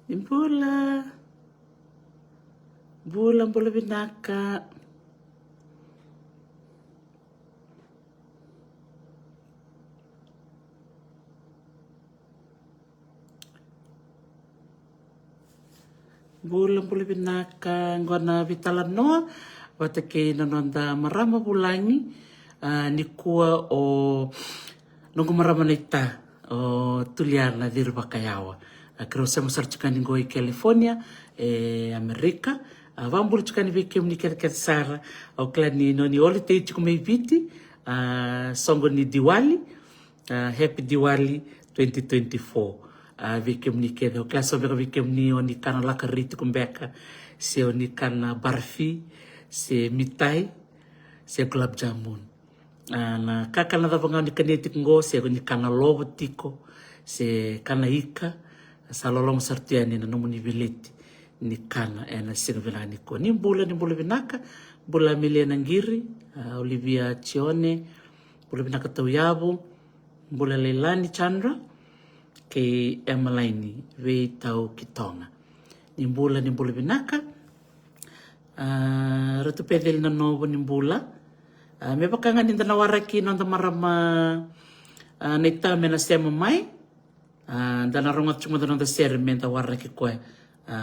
Impula. Bulan pula binaka. Bulan pula binaka. Ngona bitalan noa. Watake nanonda marama bulangi. Ni kua o nungu marama naita. O tuliana dirba kayawa. Kero sama sarchukani ngoi California. Amerika. Vambulu chukani vikem ni sara. O klani no ni oli te chukumei viti. Songo ni Diwali. Happy Diwali 2024. Vikem ni kere. O klasa veka vikem ni o ni kana laka riti kumbeka. Se o ni kana barfi. Se mitai. Se gulab jamun. Na kakana da vanga ni kanetik ngo. Se o ni kana lobo tiko. Se kana ika. Sa lolong sartiani na nomu ni viliti. Ni kana na singa vilani ko. Ni bula binaka. Bula Milia Nangiri. Olivia Chione. Bula binaka Tauyabu. Bula Leilani Chandra. Ke Emalaini. Wei tau Kitonga. Ni bula binaka. Ratu pedel na novo ni bula. Me pakanga ni waraki no marama neita mena sema mai. Dana rongat cuma dana ser menta waraki koe.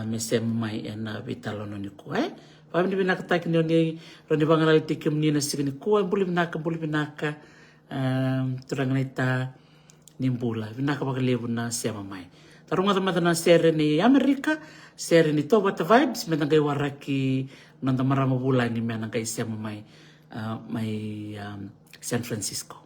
Me sema mai ena vitalono ni koe. Pam ni binaka tak ni roni bangalal tikim ni na signi koe buli binaka. Turang neita ni bula. Binaka bakalebu na sema mai. Tarunga tama na ser ni Amerika. Ser ni Toba the Vibes. Mena kai waraki nanda marama bula ni mena kai sema mai. San Francisco.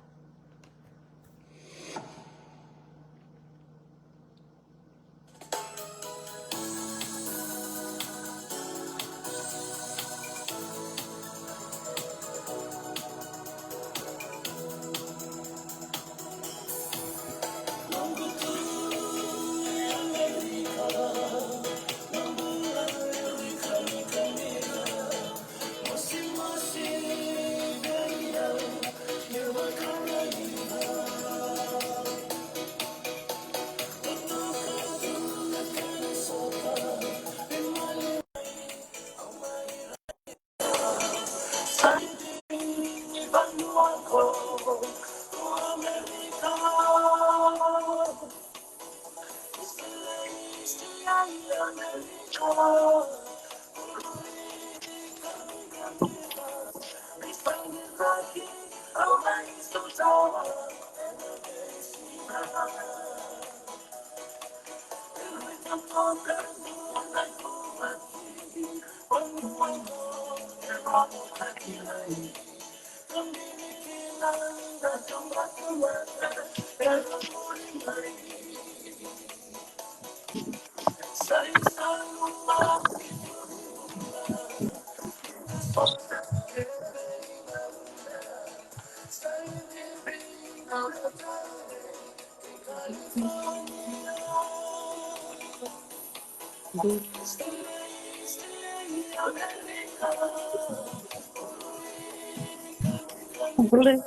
Boleh.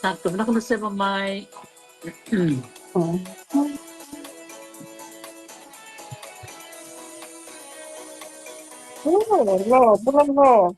Tanto na kung sema mai. Oh. Oh, belum loh.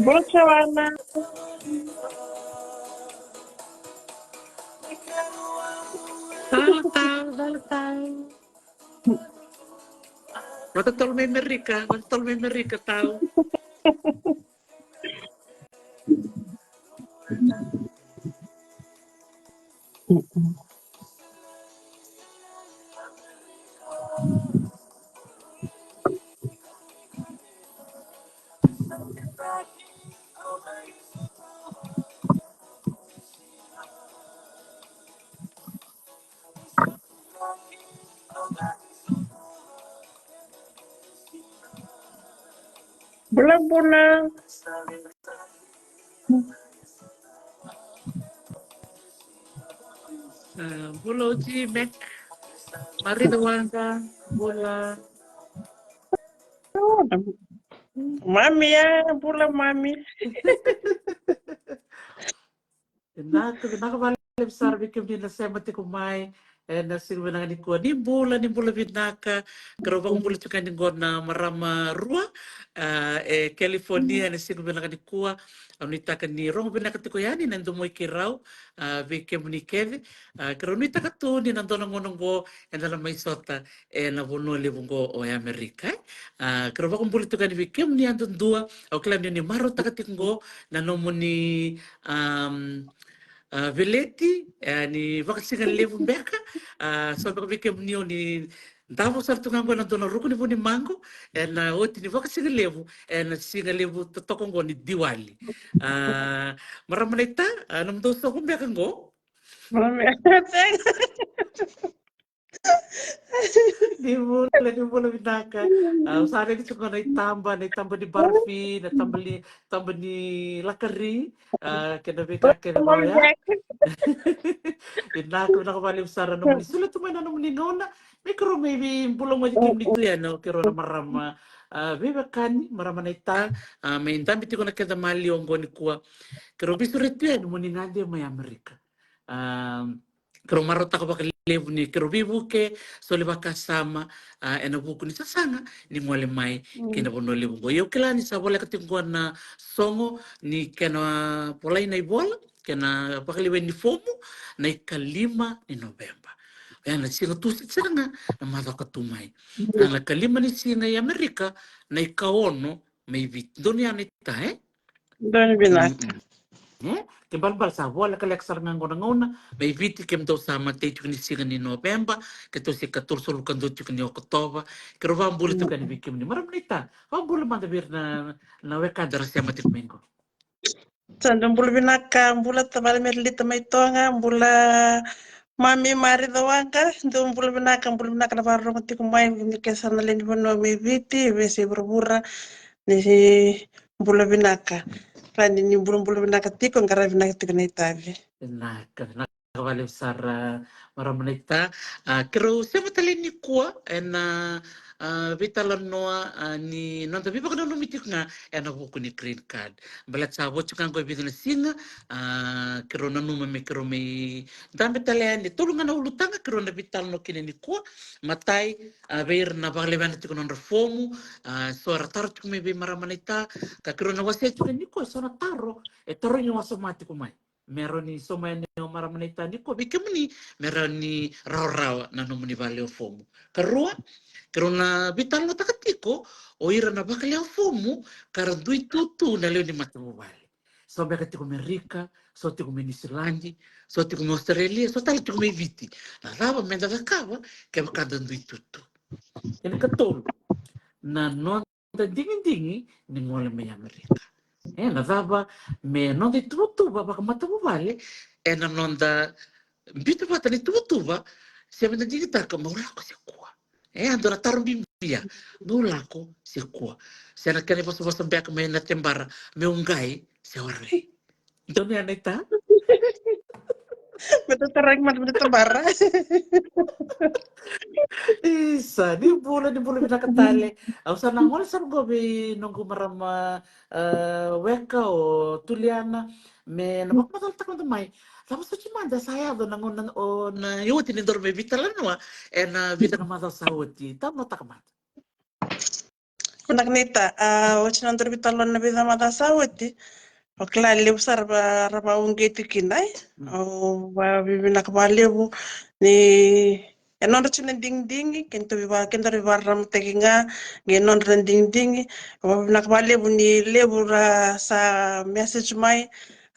Botswana. Halo tahu. Matatol may Amerika tahu. Bulan-bulan. Bulo G Mac, Maridawanga, Bula. Mami ya, bulan mami. Nakabalik besar bikin di nasema ti kumai na silwenang ni kuwa ni bula binaka karoba kumbula chuka ni na marama rua California na silwenang ni kuwa nitaka ni rongo binaka ti kuyani na ndumoy kirau bikin ni keve karo nitaka tu ni nandona ngonongo na may sota na bono libungo o Amerika karoba kumbula chuka ni bikin ni andon dua o klam ni maro taka tingo na nomo ni veleti ni vakasinga levu mbeka so baka bike mnio ni ndavo sartu ngango na dona ruku ni vuni mango na oti ni vakasinga levu na singa levu totongo ni diwali maramanita namdo so kumbeka ngo Mami ya. di bula binaka usare ni suka na itamba di barfi na tamba ni lakari kena beka kena ya Inako nakabali usara naman ni sulat tuman na naman ni ngona. May karo maybe pulang mo dikim dito yan no kero na marama. Beba kani marama na ita. May indami tiko na kada mali ang goni kuwa. Kero bisu retu yan mo ni ngandi may Amerika. Kero marot ako baka levu ni kero bibu ke so liba kasama ena buku ni sasanga ni ngwale mai kina bono levu go. Yo kila ni sa bola katingkuan na songo ni kena polay na ibola kena pakaliwe ni fomu na ikalima ni Novemba. Kaya na singa tusit sanga na mata katumay. Ang kalima ni singa i Amerika na ikaono may vit. Doon yan ita Don binaka. Kembal sa wala kaleksar ng ngona may viti kem daw sa matay ni singa ni Novemba kato si katursul kan do ni Oktoba kero ba bulit kan bikim ni maram nita. Ang bulit man dabir na wekadar siya matik mengo. Sandong bula binaka, bula tabal merlita may tonga, bula mami mari dawanga, ndong bula binaka na parang mati kumain ni kesa na leni bono may viti, besi berbura ni si bula binaka. Rani ni bula binaka tiko ngara binaka tiko na itabi. Nakawali sar maramanita. Kero siya matalin ni kuwa na bitalan noa ni nonta bipa kana numitik nga na buku ni green card. Balat sa wot kan ko bitin singa kero na numa me kero me dami talen ni tulungan na ulutanga kero na bital no kini ni kuwa matay beir na bagleban ti kono reformu so ratar tu me be maramanita ka kero na wase tu ni kuwa so na taro taro ni wasomati kumai. Meron ni soma ni maramanita ni ko bikim ni meron ni raw na no ni valeo fomu. Karua kero na bital no takatiko o ira na bakal fomu kar dui tutu na leo ni matamu vale. So beka tiko Amerika, so tiko me Nisilandi, so tiko me Australia, so tala tiko me viti. Na lava menda da kava ke makada dui tutu. Yan katol na non da dingi ni ngole me Amerika. Na dava me non di tutuba baka matamu vale na non da bitu bata ni tutuba siya na digita ka maula ko siya kuwa. Ando na tarong bimbia. Maula ko siya kuwa. Siya na kani basa beka may natembara me ungai siya warre. Doni Anita. Betul terang mana betul bara. Isa, di bulan pinakatali. Ako sa nangol sa gobi nung gumarama weka o tuliana me napapamatal ta ko may. Tapos sa chimanda saya do nangon o na yuti ni dorme vitala no e na vita na mata sa uti. Tama ta kamat. Kunak nita, wacina ntar bitalon na bida mata sawati. Okla lebu sar ba raba unge tikinai. O ba bibinak ba lebu ni enon racina ding dingi kento bibar ram tekinga genon ran ding dingi. Ba bibinak ba lebu ni lebu ra sa message mai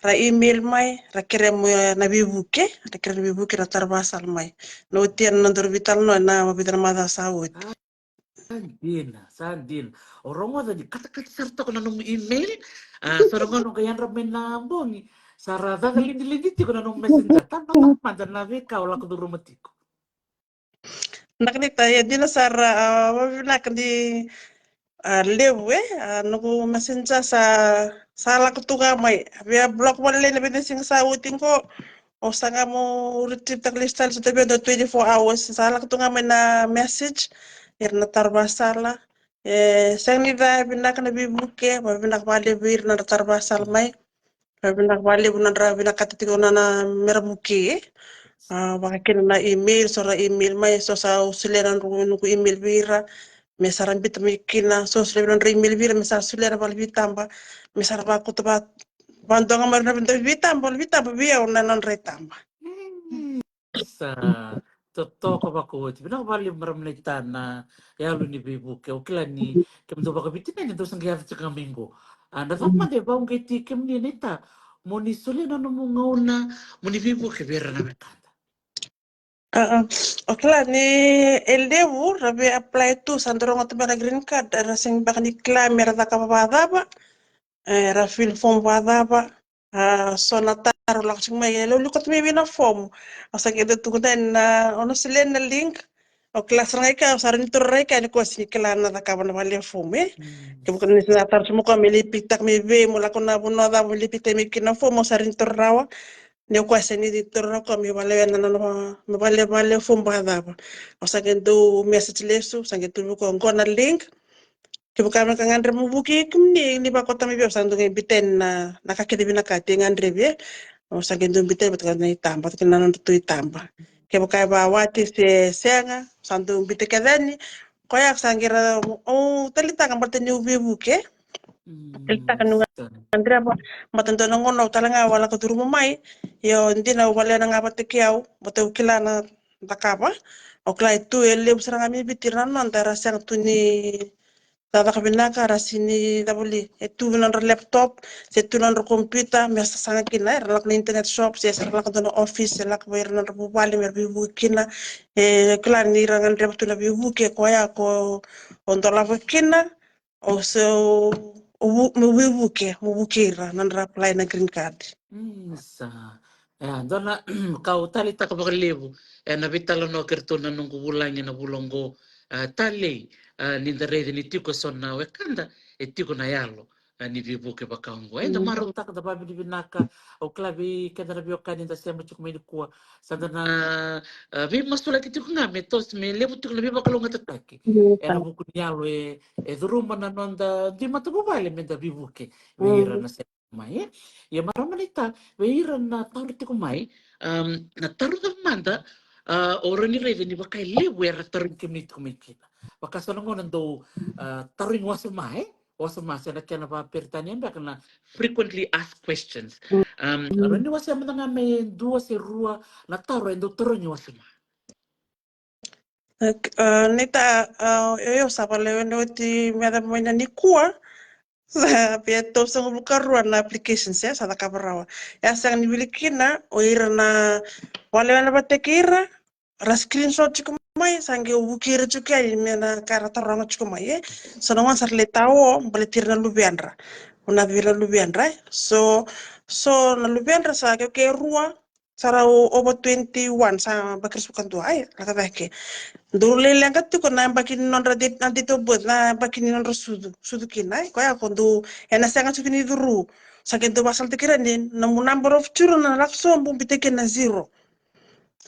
ra email mai ra kire mo na bibuke ra kire bibuke ra tarbasal mai. No tian nontor bital no na mabidar mata sawati. Sandin. Orang ada di kata-kata sarta ko nanong email. Sarong ano kaya ramen na bongi. Sarada kali niliditi ko nanong messenger. Tama mandan na veka wala ko durumatiko. Naknita ya dina sara mabinak di lewe nuku messenger sa kutunga mai via blog wala na bin sing sa uting ko o sanga mo retrieve tak listal sa tabi do 24 hours sa kutunga mai na message na tarbasala sang ni da binak na bibuke binak bale bir na tarbasal mai binak bale bunan ra binak katiko na merabuke baka kina na email sora email mai so sa usileran nuku email bira mesara bita mikina so seleran email bira mesara sulera bal bitamba mesara ba kutuba bandonga marna bitamba biya una non retamba Sa totoo ko ba ko ti bina bali maram na itana ya lu ni bibu ke okila ni kem do baka bitin ni do sang ya tsaka minggu. Anda tama de ba ungai ti kem ni nita mo ni sule na no mo ngauna mo ni bibu ke bera na mekanda. okla ni eldevu rabe apply tu sandoro ngoto bana green card rasing bakani klamer ta kapabadaba ra fill form badaba sonatar laksing mai lo lukot mi bina form asa ke tu kudan na ono silen na link o kelas ngai ka sarin tur rai ka ni ko si kelana ta kabana bale form ke bukan ni natar sumu ka mili pitak mi be mula ko na buno da mili pitak mi kina form sarin tur rawa ne ko aseni di tur ko mi bale na na mi bale form badaba asa ke tu message lesu sange tu ko ngona link Kibukama ka ngandre mubuki kumni ni ba kota mi be sandu ngi biten na nakakede bina ka te ngandre be o sa gendu biten bat kana itamba tkina nan tu itamba kibuka ba wati se senga sandu bite kadani ko yak sangira o talita kan batte ni ubi buke talita kan ngandre ba matando ngono talanga wala ko turu mai yo ndina wala na ngabate kiau bote ukilana takaba o klai tu ele busranga mi bitirna non tara sang tuni Tata kabinaka rasini tabuli etunan ro laptop setunan ro computer mesa sanga kina relak na internet shop se relak na office relak bayar na ro bali mer bibu kina klan ni rangan rep tuna bibu ke koya ko ontola kina o so mu bibu ke mu bukira nan ra apply na green card Sa dona kau tali ta ka bakalibu na bitala no kertona nung kubulangi na bulongo tali ni dare ni tiko sonna wekanda e tiko na yalo ni bibu ke bakango enda maro ta ka babi di binaka o klabi kadara bi okani da sema chuk me kuwa sadana bi masula ki tiko ngame tos me lebu tiko na bi bakalonga tataki era buku yalo e duruma na nonda di mata bubale me da bibu ke veira na sema ya maramanita veiran na taru te kumai na taru da manda ora ni reve ni bakai lebu era taru ke mit kumikina baka sonongon do taru ni wasa mai na kena ba pertanyaan ba kana frequently asked questions ora ni wasa manda me dua se rua na taru endo taru ni wasa mai nita yo sapale no ti meda moina ni kuwa sa pia to sang buka ruan na application ya sa kabarawa ya sang ni bilikina o ira na wale na batekira ra screenshot chiko mai sange bukira chuka ni mena kara taranga chiko mai so no sar letawo baletir na lubiandra una vira lubiandra so na lubiandra sa ke rua sarau over 21 sa bakirsukan tu ay nakatake. Dulu lang kat ko na bakin non radit nanti to bot na bakin non sudu kinai ko ya kondu ena sanga sukini duru sakin to basal tikiranin na number of children na lakso bum biteke na zero.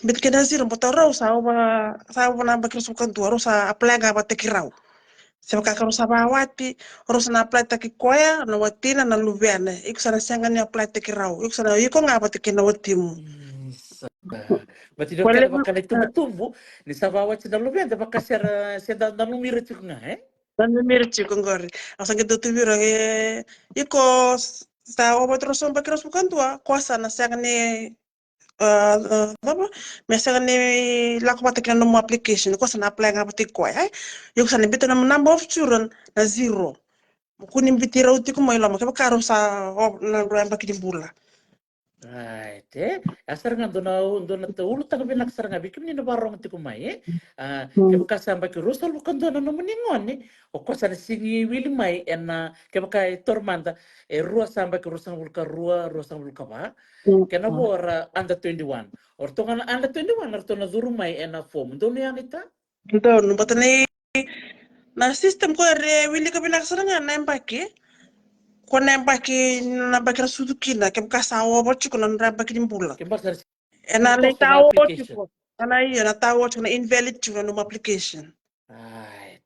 Biteke na zero potaro sa na bakirsukan tu sa apply ga batekirau. Sema kakaru sabawati harus na apply taki koya na watina na lubiana iku sana sanga ni apply tekirau iku sana iko ngapa tekina watimu. Isa. Berarti dok Wala kaya bakal tumbuh-tumbuh ni sabawa ci dalu ben da bakal ser da lumira ci nga dan mirci kongori asa gitu tu biro iko sa obo terus on bakira sukan tua kuasa na sanga ni apa mesanga ni laku mata kena nomo application kuasa na apply ngapa tiko ay yuk sana bito na number of children na zero kuni bitira uti ko moy lama kaba karo sa na ruang bakidi bula. Right, asar nga dona te ulu tanga binak sar nga bikim ni na barong ti kumai ke baka samba ke rusal bukan dona no muningon ni o ko sana singi wili mai ke baka tormanda rua samba ke rusal bulka rua sang bulka ba kena bora under 21 or tonga under 21 or tona zuru mai form dona yang ita Então, não bota nem na system ko re wili ka binak sar nga na empaki ko na empaki na bakira sudukina ke baka sa obo chiko na baki dimbula. ke baka Na le posto na tawo application chiko. Ana iya na tawo chiko na invalid chiko no application. right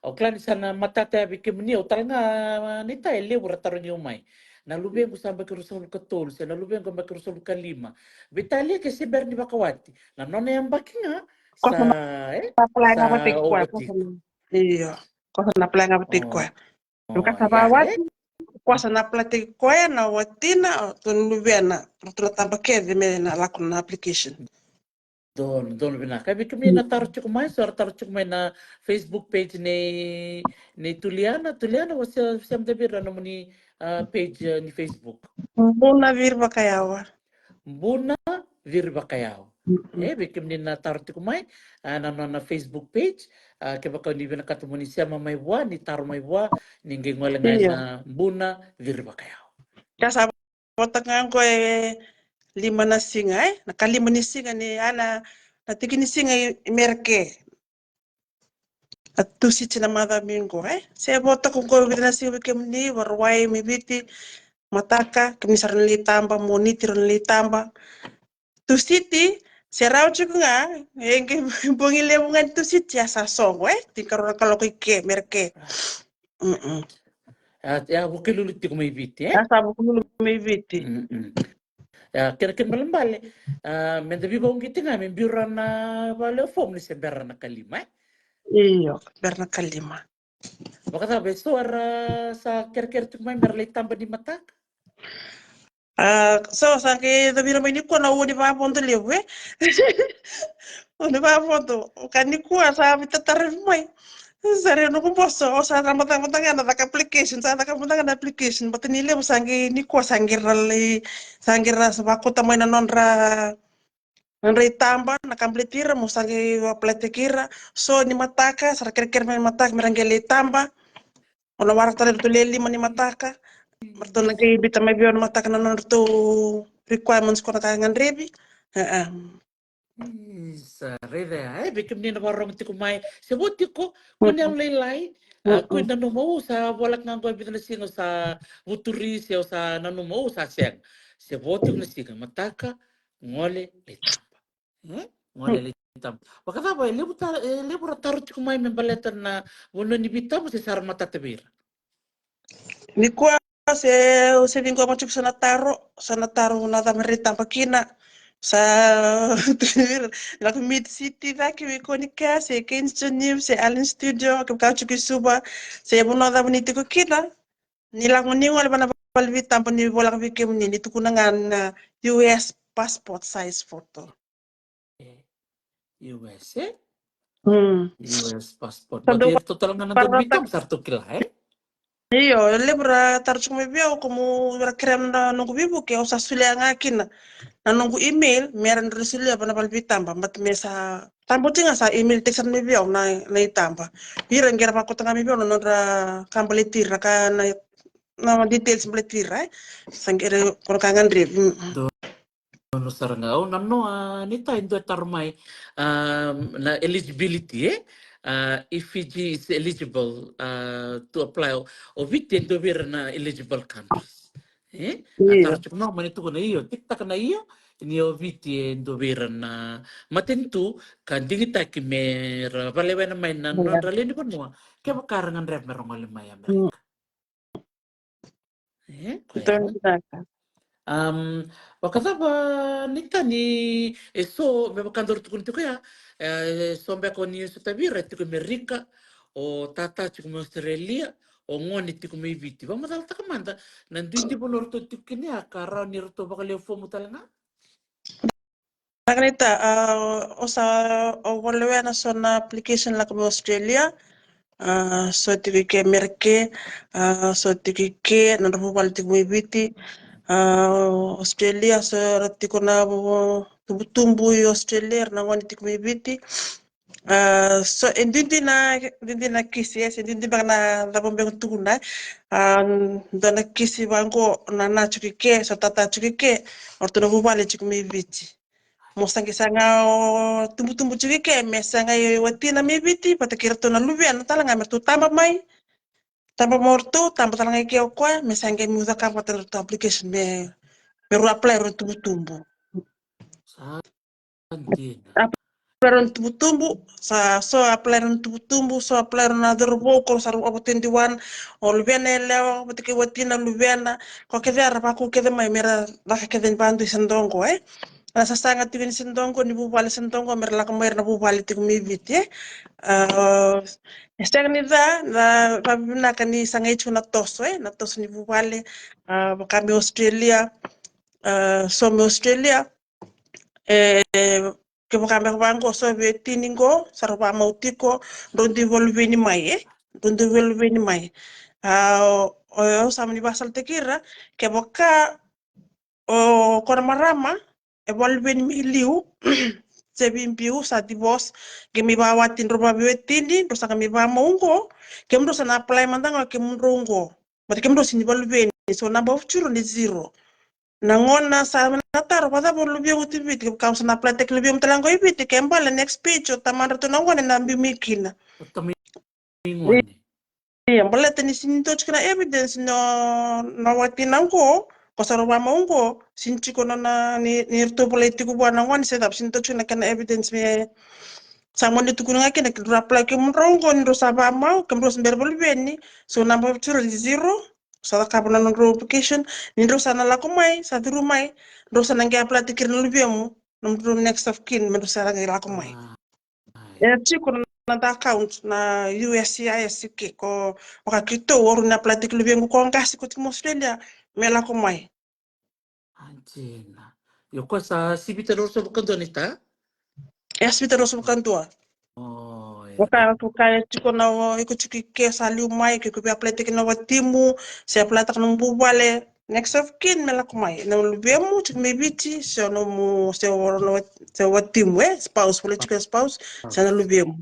o klani sana matata bikim ni o talanga nita lebura taro ni umai na lubeng ko samba ke rusal ka tol sa na lubeng ko ke rusal ka lima bitali ke si berni bakawati na nona yang bakinga Ko sa na apply nga sa batik ko. obatik Iya. Ko na apply nga batik ko. oh Yung ya kasabawat ko na apply ko na watina to lubiana. To tamba ke de me na lakon na application. Don bina kami kami na taruh cukup mai suara taruh cukup mai na Facebook page ni Tuliana wasa siam de bira namuni page ni Facebook Muna vir ba kayawa. Buna Virba Kayao bikim ni na taruh cukup mai na Facebook page ke baka ni bina katu muni siam mai wa ni taruh mai wa ni ngengwalengai Iya. na Buna Virba Kayao Kasabot nga ko lima na singa nakalima ni singa ni ana natiki ni singa merke. At tusi na mada mingo se bota kung ko na singa kem ni warwai mi biti mataka kemisar li tamba monitor li tamba tusiti serau chuku nga engke bongi lebungan tusiti asa song tikaro kalau ke merke ya bukilulit ko may biti asa bukulu mi biti ya kira-kira malam bale mendabi bawang gitu nga may biuran na bale form ni sebera na kalima iyo berna kalima baka sabi suara sa kira-kira tuk may merlay tamba di mata so sake da bira mai ni ko na woni ba ponto lewe woni ba ponto kan ni ko sa bitatar mai sare no ko posso o sa na mata mata na da application sa da mata na application but ni le sangi ni ko sangirali sangira sa ko tamay na nonra nonra itamba na completira mo sangi apletekira so ni mataka sa kere mai mataka merangele itamba ona wara tale to le lima ni mataka marto na kay bita may biyon mataka na nonto requirements ko na kangan rebi sa rere bikim ni na warong ti kumay sebuti ko kunya laylay kuy nanumaw sa walak nga goy bitin na sino sa uturi siya sa nanumaw sa siyang sebuti ko na siya mataka ngole litamba ngole litamba baka tabo libura tarot ti kumay membaletan na wano ni bitamo si sar matatabir ni kuwa se vingo mo sa nataro na tamerita pakina sa la mid city da que ko ni ka se Kingston News se Allen Studio ke ka chuki suba se buno da bonito ko kina ni la ngoni wala bana balbi tampo ni bola bi kem ni tukuna ngan US passport size photo US US passport Tado berarti total nga nandun bitamo sarto kila Iyo, lebra tarchuk me biao como bra krem na nungu bibu ke osa sulia ngakina. Na nungu email meran resilia bana balbi tamba mat mesa tambo tinga sa email teksan me biao na itamba. Ira ngera pa kota me biao no ra kambali tira ka na details mbali tira. Sangere kono kangan rib. no saranga o nano nita indo tarmai na eligibility if Fiji is eligible to apply o viti indo vir na eligible countries Iya. tara cuma manitu na iyo tiktak na iyo ini o viti indo vir na matentu kan dingita ki mer valewena mai na Iya. raleni panua ke bakarangan rep merong mai Hmm. Amerika ko Betul ya binatang. wakataba nita ni eso me bakandor tukun tuku ya sombe ko ni sutabira tuku Amerika o tata tuku Australia o ngoni tuku me viti ba madal takamanda nandindi po norto tuku ni akara ni roto bakale fomu talanga Nakanita, osa o walewena sona application la kami Australia, so tiki ke merke, so tiki ke nandapo wal tiki mwibiti, Australia so ratiko na tumbu i Australia na ngoni tiki mwibiti, so endindi na kisi yes, endindi bang na labombe tuguna, dana kisi bango na chuki ke, so tata chuki ke, orto na wale chuki mwibiti. Mosangisanga o tumbu-tumbu ke mesanga yo watina mibiti patakira to na luvia na talanga mertu tamba mai tamba mortu tamba talanga ke kwa mesanga muda ka patar to application me ru apply ro tumbu-tumbu santina apply ro tumbu-tumbu so apply ro tumbu-tumbu so apply ro na derbo ko saru apotendi wan o luvia na leo patake watina luvia na ko ke vera pa ko ke mai mera la ke den bandu sendongo Rasa sangat tingin sendongko ni bubali sendongko merla kemer na bubali tik mibit ya. Setiap ni na pabina kan ni sangai chuna toso na toso ni bubali kami Australia some Australia ke kami bango so tiningo sarwa mautiko dondi volveni mai dondi volveni mai. O sama ni basal tekira ke boka o kona marama e volven mi liu se bimpiu sa di bos ke mi bawa tin roba betini ro sa mi ba mongo ke mdo sana apply mandanga ke mrongo but ke mdo sini volven so number of churu ni zero na ngona sa na taro pada por lubio utibit ke kausa na apply tek lubio mtalango ibit ke mbala next page o tamara to na ngona na mbimikina ngoni iya mbala tani sini to chikana evidence no watinango Kosaro wa maungo sinchi kono na ni rto politiku bwana ngwan set sinto chuna kana evidence me samoni tukuna ngake na kidra apply ke mrongo ndo saba mau ke mros mber bolbeni so number of children is zero so ka bana no application ni ndo sana la kumai sa duru mai ndo sana nge apply tikir no lbiemu ndo next of kin ndo sana nge la kumai chiko na da account na USCIS ke ko wakakito woru na apply tikir lbiemu ko ngasi ko timo Australia me la kumai Anjena. Yo kwa sa sibita rosa bukan donita? Hospital bukan tua. Oh, ya. Kaya chiko na iko chiki ke saliu mai ke kupia plate ke na watimu se plata kana mbubale next of kin mela kumai na lubemu chiki mebiti se no mu se watimu spouse political spouse se na lubemu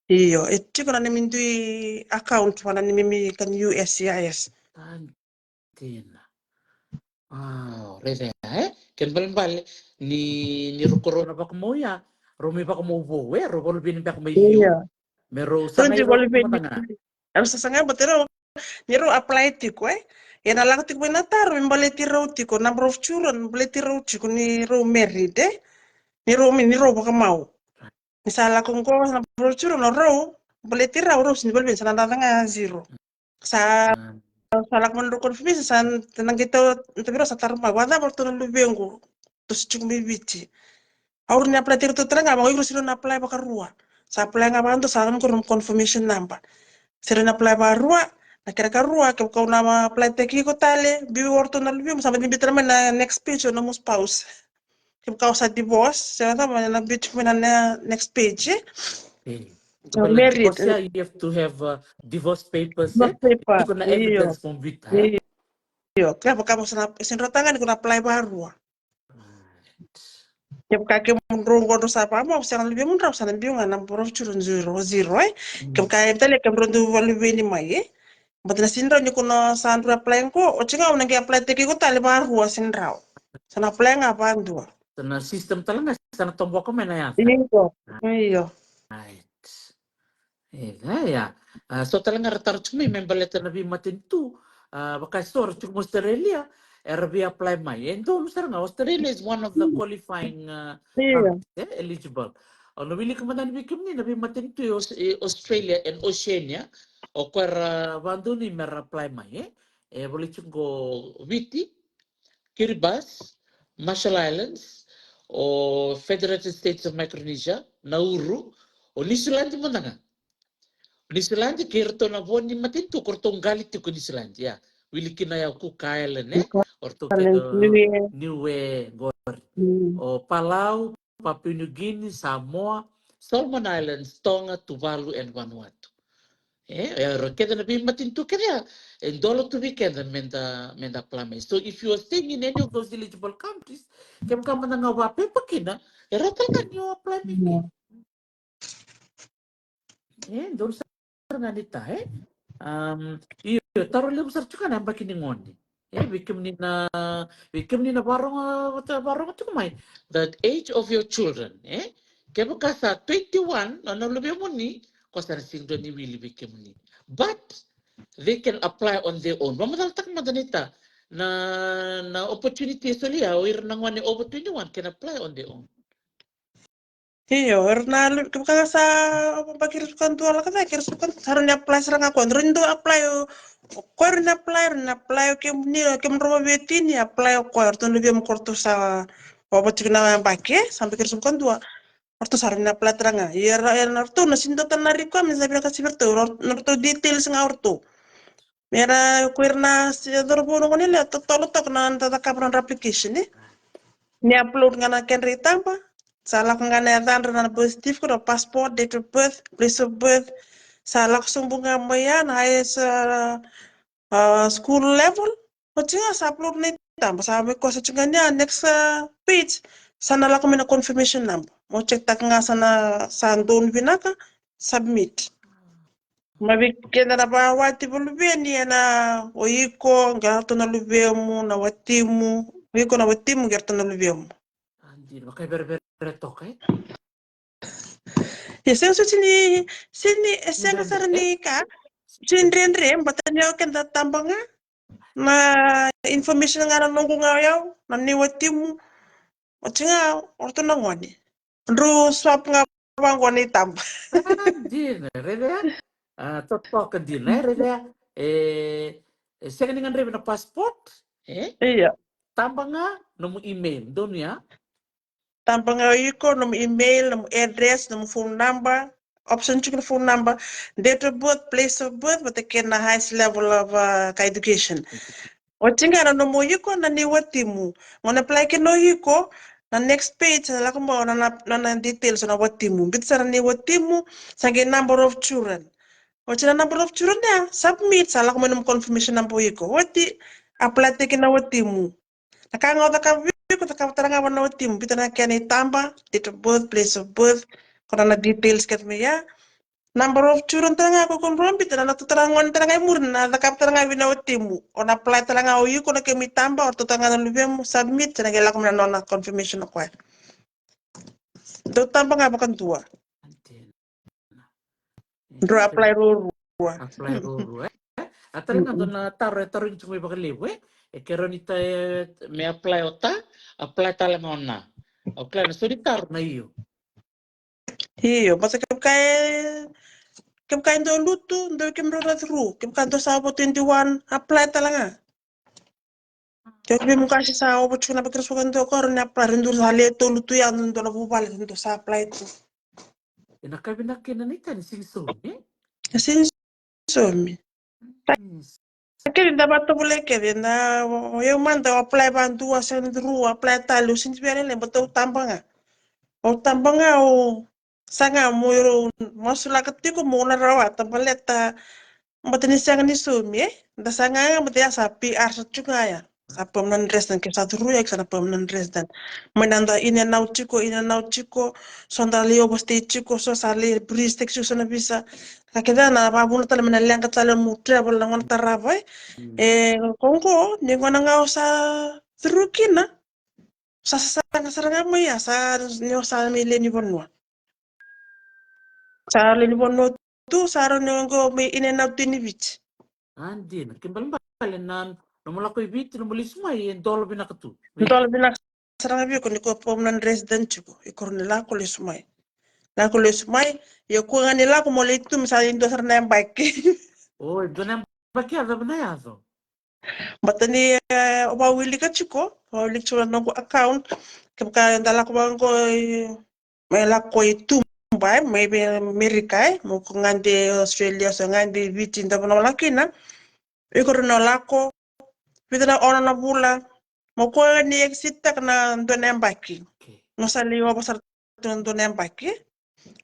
iyo chiko na nimindui account wana nimimi kan USCIS Anjena. Wow, reza Ken bal ni ro corona pa mo ya. Ro mi pa mo bo ro bol bin pa mo iya yo. Mero Don't sangai you ro believe ko in matanga. Ano sa sanga batero niro apply tiko Yan alang tiko na taro mbale tiro tiko number of children mbale tiro tiko ni ro married ni ro baka mau. Misala kung ko number of children no ro mbale tira ro sin balbin sa nga zero. Sa sala ko ro confirmation sa tanang kita tabiro sa tarma wala mo to lubengo to si chiko bibichi. Aur ni apply tiro to tranga mo iro sino na apply baka ruwa. Sa apply nga bantu sa ko confirmation number. Sira na apply ba ruwa na kira ka ruwa ke ko na apply teki ko tale bi worto na lubi sa ni bitra na next page no mo spouse ke ka sa divorce sira ta na bit na next page Eh. Kapag married nag-divorce siya, you have to have divorce papers no paper Ito ko na iyo evidence mong bita iyo kaya pa mo sa sinrotangan ko na apply ba ruwa ke ka ke rungo do sa pa mo sa lubi mo raw sa lubi nga number of children zero ke ka tele ke ro do lubi ni mai But na sinra ni kuno sandra apply ko o chinga una ke apply teki ko tale ba ruwa sinra sana apply nga ba ndua Sana sistem talaga sana tombok ko may nayasa. Iyo. Iyo. Right. Ya. So talaga ratar chumi membaleta na bi matintu. Baka store chuk Australia. Era bi apply mai. Endo nga Australia is one of the qualifying Iyo. countries eligible. O nabili ka madan bikim ni nabi matintu Australia and Oceania. O kwara bandu ni mer apply mai. Boleh chuk go Viti, Kiribati, Marshall Islands, o Federated States of Micronesia, Nauru, o Nislandia mo na nga. Nislandia kirto na po ni matinto kortong galit ko Nislandia. Wili kinaya ku Island orto ke Niue gor. O Palau, Papua New Guinea, Samoa, Solomon Islands, Tonga, Tuvalu, and Vanuatu. Keda na matinto keda. And dollar to be keda menda plame. So if you are staying in any of those eligible countries, kem kama na nga wape pakina, rata nga nyo apply mimi. Doon sa nga nita iyo taro lem sar chuka na bakini ngoni. Bikim ni na barong tu mai. The age of your children, kaya kasa 21 na lebih muni kosa sing do ni wili bikim ni. But they can apply on their own. Mamadal tak madanita na opportunity solia o nang wani over 21 can apply on their own. Iyo, Ronaldo, kaya sa pagkirisukan tuwa lang kasi, kirisukan, harus apply sarang ako. Rin do apply, ko rin apply, kem roba beti ni apply ko, rin lebih mengkorto sa, wabat na bake, sampai kirisukan tuwa. Orto sarin apply teranga. Iya, orto, nasinto tanari ko, minsan bilang kasih bertu, orto details nga orto. Mera kuirna si dorbo no nila, totoo to na tatakapran application ni. Ni upload nga na ken ritamba. Salah nga na na positif ko passport, date of birth, place of birth. Salah sumbunga mo yan ay sa school level. O nga sa upload na tamba. Sabi ko sa tsunga niya, next page, sana lang kami na confirmation number. Mo check tak nga sana sa doon binaka, submit. Mabikenda na ba wati bulubia ni na oiko ngarato na lubemu na watimu oiko na watimu ngarato na lubemu. Anjir, makay berbere toke. Ya sen so sini sen kasar ni ka sindrendre batanya kenda tambanga na information nga nungu nga yaw na ni watimu otinga orto na ngoni. Ndru swap nga bangwani tamba. Anjir, rede totok din rede second dengan rede na passport, Iya. tambah nga nomu email doon ya. Tambang oiko nom email, nom address, nom phone number, option chicken phone number, date of birth, place of birth, but again the highest level of education. Otinga na nom oiko na ni watimu. Mon apply ke no oiko na next page na lakumba na details na watimu. Bitsara ni watimu sange number of children. Ochina number of children na submit sa lakumba nom confirmation number oiko. Wati apply teke na watimu. Nakanga ko takaptaranga wana tim bitana kani tamba date of birth, place of birth, kona na details kat me ya number of children tanga ko confirm bitana na tutaranga tanga murna takaptaranga wina timu on apply tanga o yuko na kemi tamba or tutanga na lubem submit tanga la kumna nona confirmation ko do tamba nga bakan tua do apply ro apply ro atala nga doon na taro yung chumay bakaliwe keronita me apply ota apply talaga ona apply na solitar na iyo basta kem kay ndo lutu ndo kem ro ru kem kanto sa 21 apply talaga Jadi mo kasi sa opo chuna bakit so kanto ko rin apply rin dur sa leto lutu yan ndo na bubal ndo sa apply to nakabinakin na nita ni singso Kasi so mi Kaya dapat to boleh kaya na yung manda apply bantu asan ru apply talo sin biare le betul tambang o tambang o sanga mo masula katiko mo na rawa tambaleta mbatani sanga ni sumi da sanga mbati asa PR sa chunga ya sa permanent resident ke sa ru ya sa permanent resident menanda ina nautiko sondalio bosti chiko so sali bristek so na bisa kakeda na babuna tala menalanga tala mu travel ngon tarabai kongko ni ngona nga sa trukina Sasaranga mo ya sa nyo sa mileni bonwa. Sa leni bonwa tu saro nyo may in and out ni bich. Andin, kimbal nan nomula ko ibit nomulis mai en dolo binakatu. Ntol binak saranga bi ko ni ko permanent resident ko ikor ni la ko lesumay. La ko lesumay yo ko ngani la ko mo leitu misal indo sarna yang baik. Oh, donem bakia da banayazo. Batani oba wili ka chiko, oba wili chiko nongo account ka ndala ko bang ko may la ko itu bay maybe America mo ko ngande Australia so ngande vitin da bono lakina ikor no lako vidana ona na bula mo ko ni exit tak na donem baki. Okay. No sali wa pasar donem baki.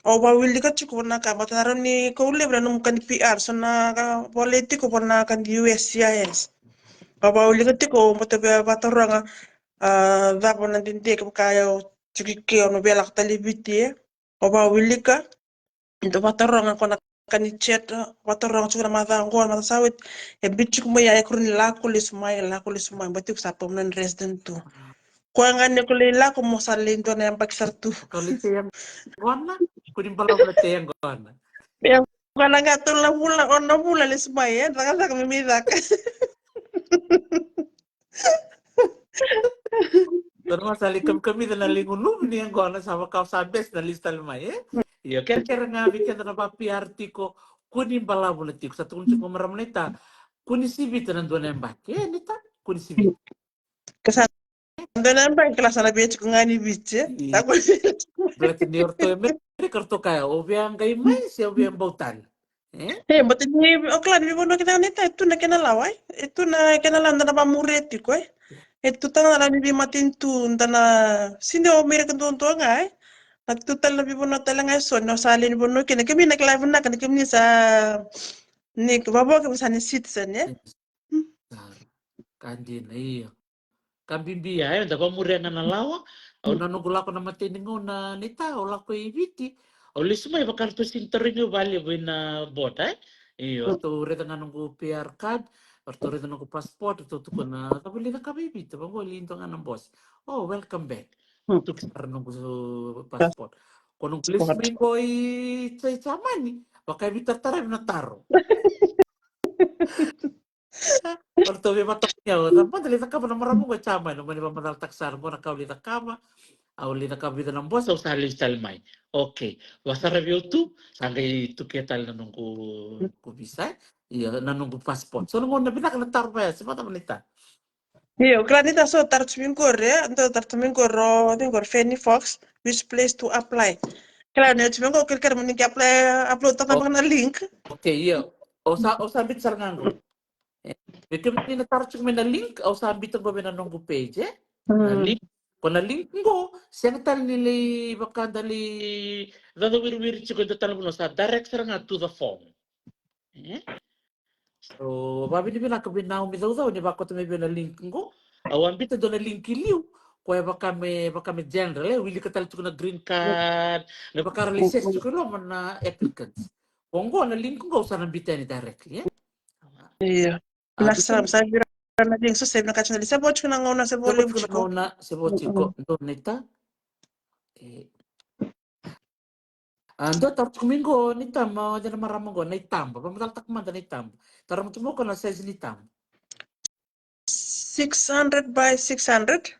Oba wili ka chiko na ka mataro ni ko libre no kan PR so na politiko na kan USCIS. Oba wili ka tiko mo te bataranga dapo na dinte ka kayo chiki ono bela ka talibiti oba wili ka into bataranga ko na kanichet bataranga chura mata ngol mata sawit e bichu mo ya ekruni la ko lismay batik sa permanent resident tu. Ko ngane ko la ko mo salindo na yang paksartu. Kau lite yang gona, kuning pala lite yang gona. Yang kana nga to la mula ono mula lismay taka kami midak. Pero masali kami na lingunum ni yang gona sama kau sabes na lista lemai Iya, kira-kira ngabi kita na papi artiko kuning pala tiko satu kunci komeram neta kuning sibit na dua nembak. Neta kuning sibit. Kesan donan ba kelas na biya ko ngani biche. Ako Berarti ni orto mereka orto kaya obiang gay mais ya obiang bautan. but ni okla ni bono kita neta itu na kenalawai. Itu na kenalan na pamureti ko Itu tanga na ni matin tu ndana sinde o mere kan to ngai. At tu tal na bono tal ngai so no sali ni bono kene kemi na live na kan kemi sa ni babo ke sa ni citizen ya. Kanjin iya. Kambimbi ya, da pamurenga na lawa. Au nanugulako na matiningo na nita o lako ibiti. O lisuma iba kartu sinteringo bali na boda. Iyo, to reta nga nungu PR card, or to reta nungu passport, to ko na tabuli na kabibi, to bango linto nga ng boss. Oh, welcome back. To kisar nungu passport. Kung nung lisuma ko chamani, baka ibitartarem na taro. Orto be matoknya, tampa dali takama na maramu ko chama no mani mamadal taksar mo nakauli takama, auli nakabita ng boss au sali salmay. Okay, wasa review tu sangai tu ketal na nung ko bisa, iya na nung passport. So nung na binak na tarpa ya, siapa manita. Iyo, granita so tartumin korre, ando tartumin korro, din kor Fanny Fox, which place to apply. Kaya na tumin ko kaya mo ni apply upload ta na link. Okay, iya. O sabit sarngango. Bekem ni natarchuk me na link, o sabit ang gobe na nung page, na link. Kung na link ko, siya tal nili baka dali dado wir chiko do tal mo sa direct saranga to the form. So, babi ni bina kabinaw mi daw ni bako to may bina link ko. Awan bita do na link iliw. Kaya baka may general, willi ka tal na green card, na baka releases chiko lo man na applicants. Kung ko na link ko sa nabita ni directly, Iya. Nasa sa bira na din so save na kachan sa boch ko na ngona sa Sebut volume ko chiko. na sebut ko do nita. Ando tar kumingo ni tam dyan maramong go na itam. Pamatal takman na itam. Taram tumo ko na size ni tam. 600 by 600.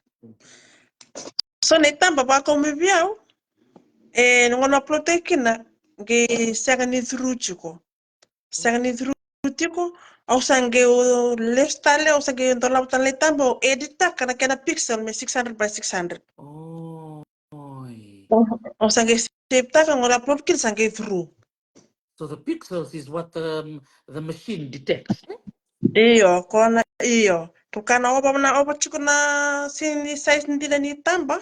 So nitam baba ko mi biaw. Nung upload kina ge sagani through chiko. Sagani through chiko. Au sange o lestale au sange ndola utale tambo edita kana pixel me 600 by 600. Oh. Au sange save ta kan upload kin sange through. So the pixels is what the machine detects. Iyo, kona iyo. Tukana oba chiko na sini size ndila ni tamba.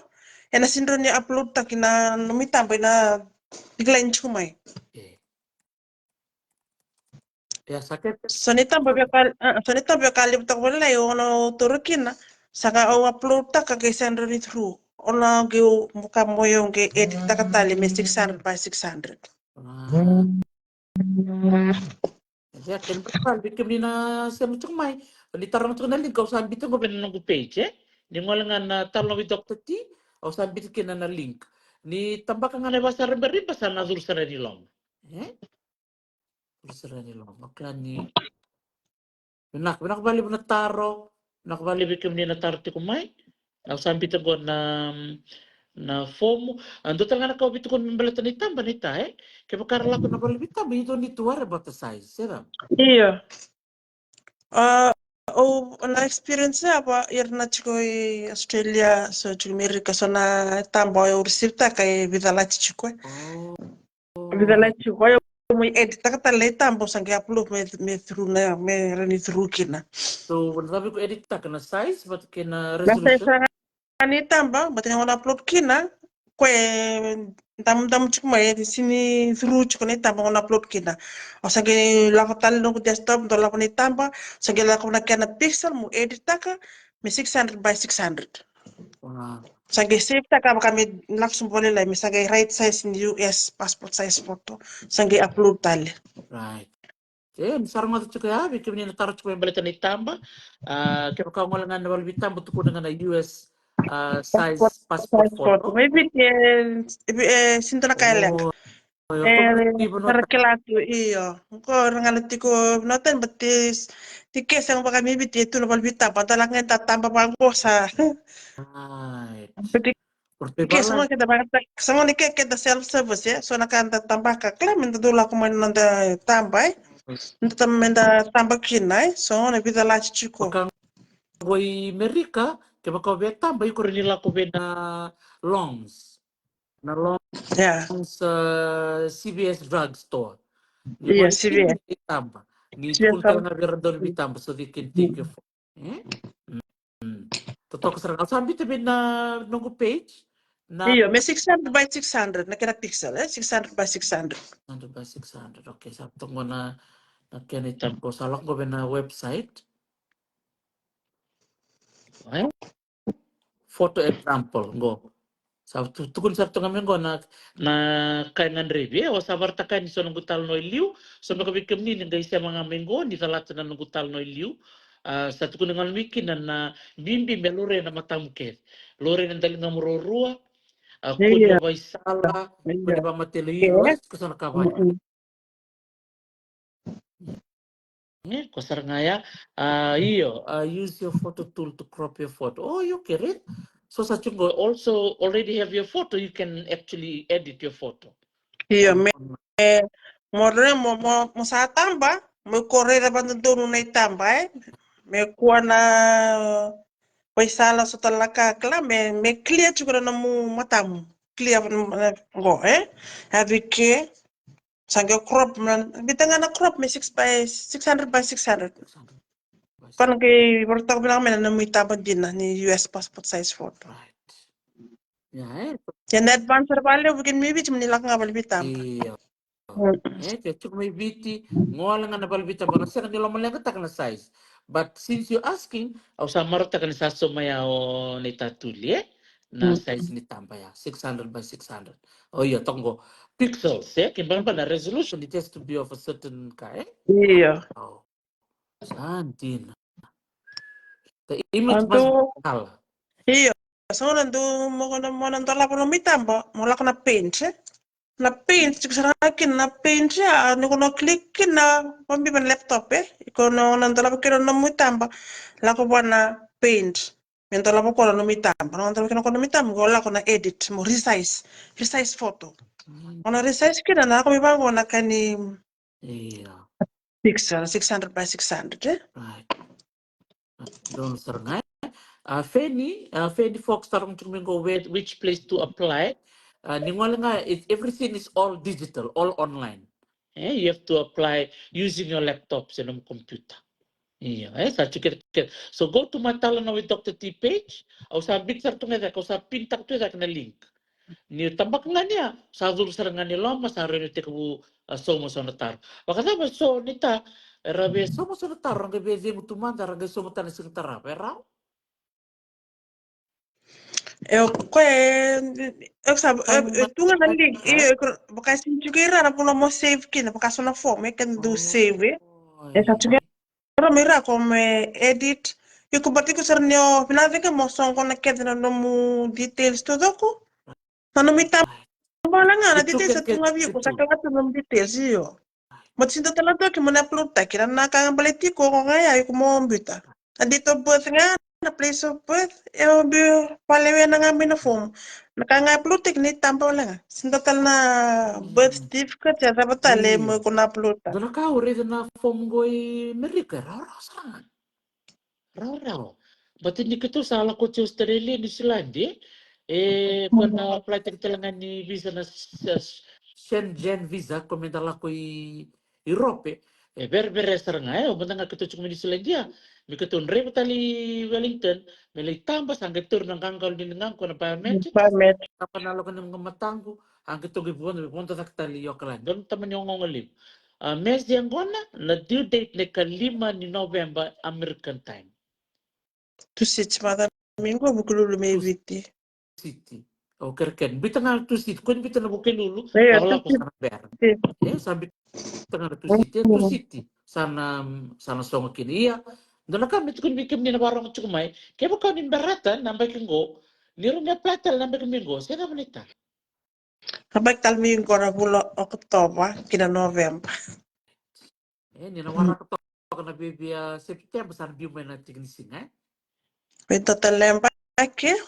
Ena sindro ni upload takina numi tamba ina iglain chumai. Ya sakit. Sonita bia kali butak wala yo ono turukina. Saka o upload ta kay sendro ni through. Ona ge muka moyo ge edit takatali me 600 by 600. Ya kan bakal bikin na siya mo chumay. Palitar mo na link ko sa bito ko ben nang page Ni ngolengan na talo with Dr. T, au sabit kina na link. Ni tambak nga na basa rimba sa nazul sa nilom. Zulsara nilom. Makla ni Benak bali na taro, nakbali bikim ni na taro ti kumay. Au sabit ko na fomo. Ando talaga nakawit ko balatan ni tamba ni tae. Kaya makarala ko na bali bitamba ito ni tuwara bata size. Sira. Iya. Na experience apa irna chiko Australia so chiko America so na tambo eu resipta kay vidala chiko. Oh. Vidala chiko yo mo edit kata le tambo sangi upload me through na me rani through kina. So, sabi ko edit ta kana size but kina Basta resolution. isa ni tamba bata nga upload kina kwe dam chiko mo edit sini through chiko ni tamba nga upload kina. O sangi lakotal no desktop do lako ni tamba sangi lako na kana pixel mo edit taka me 600 by 600. Wow. Sage save taka kami langsung boleh lah misalnya right size in US passport size foto sage upload tali. Right. Sarang mo ito kaya, bikim ni nataro ko yung balitan ni tamba. Kaya ka mo lang nga nawal bitamba to ko na nga na US Passport size passport size foto. photo. Maybe sinto na kaya lang. Oh, yung tipo no. Tarakilatu iyo. Ko rangalat ko noten batis tikes yang baka maybe itu na balbita patalang nga tatamba pa ko sa. Right. Oke, semua kita banget. Semua nih kayak kita self service ya. So nakanta tambah kakla minta dulu aku main nanda tambah. Minta tambah kinai. So na bisa lagi cukup. Pagka goy Amerika, kaya baka betamba yung ko rin nila ko na longs. Na Ya, longs CVS drugstore. Ni iya balik sih ya. ni bitamba. Ni Sih kunta nga garador bitamba so they can take your phone. Totoo ko sarang. Sabi tabi na nung page na Iya, me 600 by 600 nakira pixel 600 by 600. 100 by 600. Okay, sabi mo na nakinitan ko. Salak ko ba na website? Okay. Photo example. Go. Sabi tukun sa ito ngayon ko na kainan review. O sabar ta kain so nunggutal no iliw. So makabikam ni nga isya mga minggo. Ni talata na nunggutal no iliw. Sa tukun ng wiki na bimbi melore na matamke. Lore ng daling nga mururua. Kunya Iya, ba sala, iya. kunya ba mateliwas, kusana kabay. Kusar nga ya, iyo, use your photo tool to crop your photo. Oh, you get it? So sa chungo, also already have your photo, you can actually edit your photo. Iya, mo sa tamba, mo korera ba doon na itamba me kuha na paisala sa talaka kala me clear juga na mo matamu. Clear go Have ke sangga crop man bitanga na crop me 600 by 600. Kan kay bertak bilang men na mo itaba din na ni US passport size photo. Right. Yeah, Yan advance pala bugin maybe nilak nga balbitam. iya. Kaya chuk may biti, ngoala nga nabalbita ba, nasa kanila malang ka na size. But since you're asking, au sa marata ka sa sumaya o ni tatuli, na size ni tambaya, 600 by 600. Oh iya, tonggo. Pixels, kimbang pa na resolution, it has to be of a certain kind. Iya. Oh, santin. The image must Anto, be color. iya. So nandu mo nando la po mitamba, mo la na paint. Na paint, akin na paint siya, ano ko na click na pambi ban laptop Iko no nando la po kino na mitamba, la ko ba na paint. Mento la po ko na mitamba, no nando kino ko na mitamba, ko la ko na edit, mo resize photo. Ona resize kina na ako mibango na kani Iya. pixel 600 by 600 Right. Don't serang Fanny Fox tarong go which place to apply. Ningwala nga, everything is all digital, all online. You have to apply using your laptop sa computer. Sa chikir. So go to Matala na with Dr. T page. O sa bitsar to nga o sa pintak to na link. Ni tambak nga niya. Sa dulu sarangan ni lama sa rin ito ko somo sa natar. Baka sabi so nita rabe somo sa natar ang gabi mo tumanda ang somo tanan sa natar. Pero eu sabe tu nga link baka sinjugera na puno mo save kina baka na form can do save esa chugera mira como edit Iku berarti ku sernyo pinave ka mo song ko nakita na nomu details to doko. Nano mita wala nga na Itu details kan sa tunga view ko sa itu. kala nomu details iyo. Matsinda talaga ki mo na upload ta kira na kang baliti ko nga iku mo mbita. Andito birth nga na place of birth e bi palewe na nga na form. Nakanga-upload tik ni tampa wala nga. Sinda tal na birth certificate ya dapat tale mo Iya. ko na upload ta. Dona kau reda na form goi Amerika rara sangat. Rara. Berarti ni ketu salah ko ci Australia New Zealand pernah apply telangan ni visa na Schengen visa komentala ko Europe. Ber serang o benda nga ketu cuma New Zealand dia. Mi ketu nre tali Wellington, melai tambah sangge tur nang kangkal din nang ko na biometrics. Permit. Apa nalo ko ng matanggo, ang ketu gibon tak tali yokalan. Don taman yung ngongolim. Mes yang gona na due date ne kalima ni November American time. Tu sit mata mingo bukululu me Tu viti. City. O kerken. Bita nga tu City. Kung bita na bukin lulu, Iya, tu bakla ko sana ber. sit. Sabi nga tu City. Sana songo kini. Iya. Doon na kami, kung bikim ni nabarang chukumay, kaya ba kami beratan, nambay kong niro niya platal, nambay kong minggo, siya naman ita. Habak tal mingo na bulo Oktober kina November. Ninawara ko to na bibia September, sana biyo na tignisin, Ito talemba ake.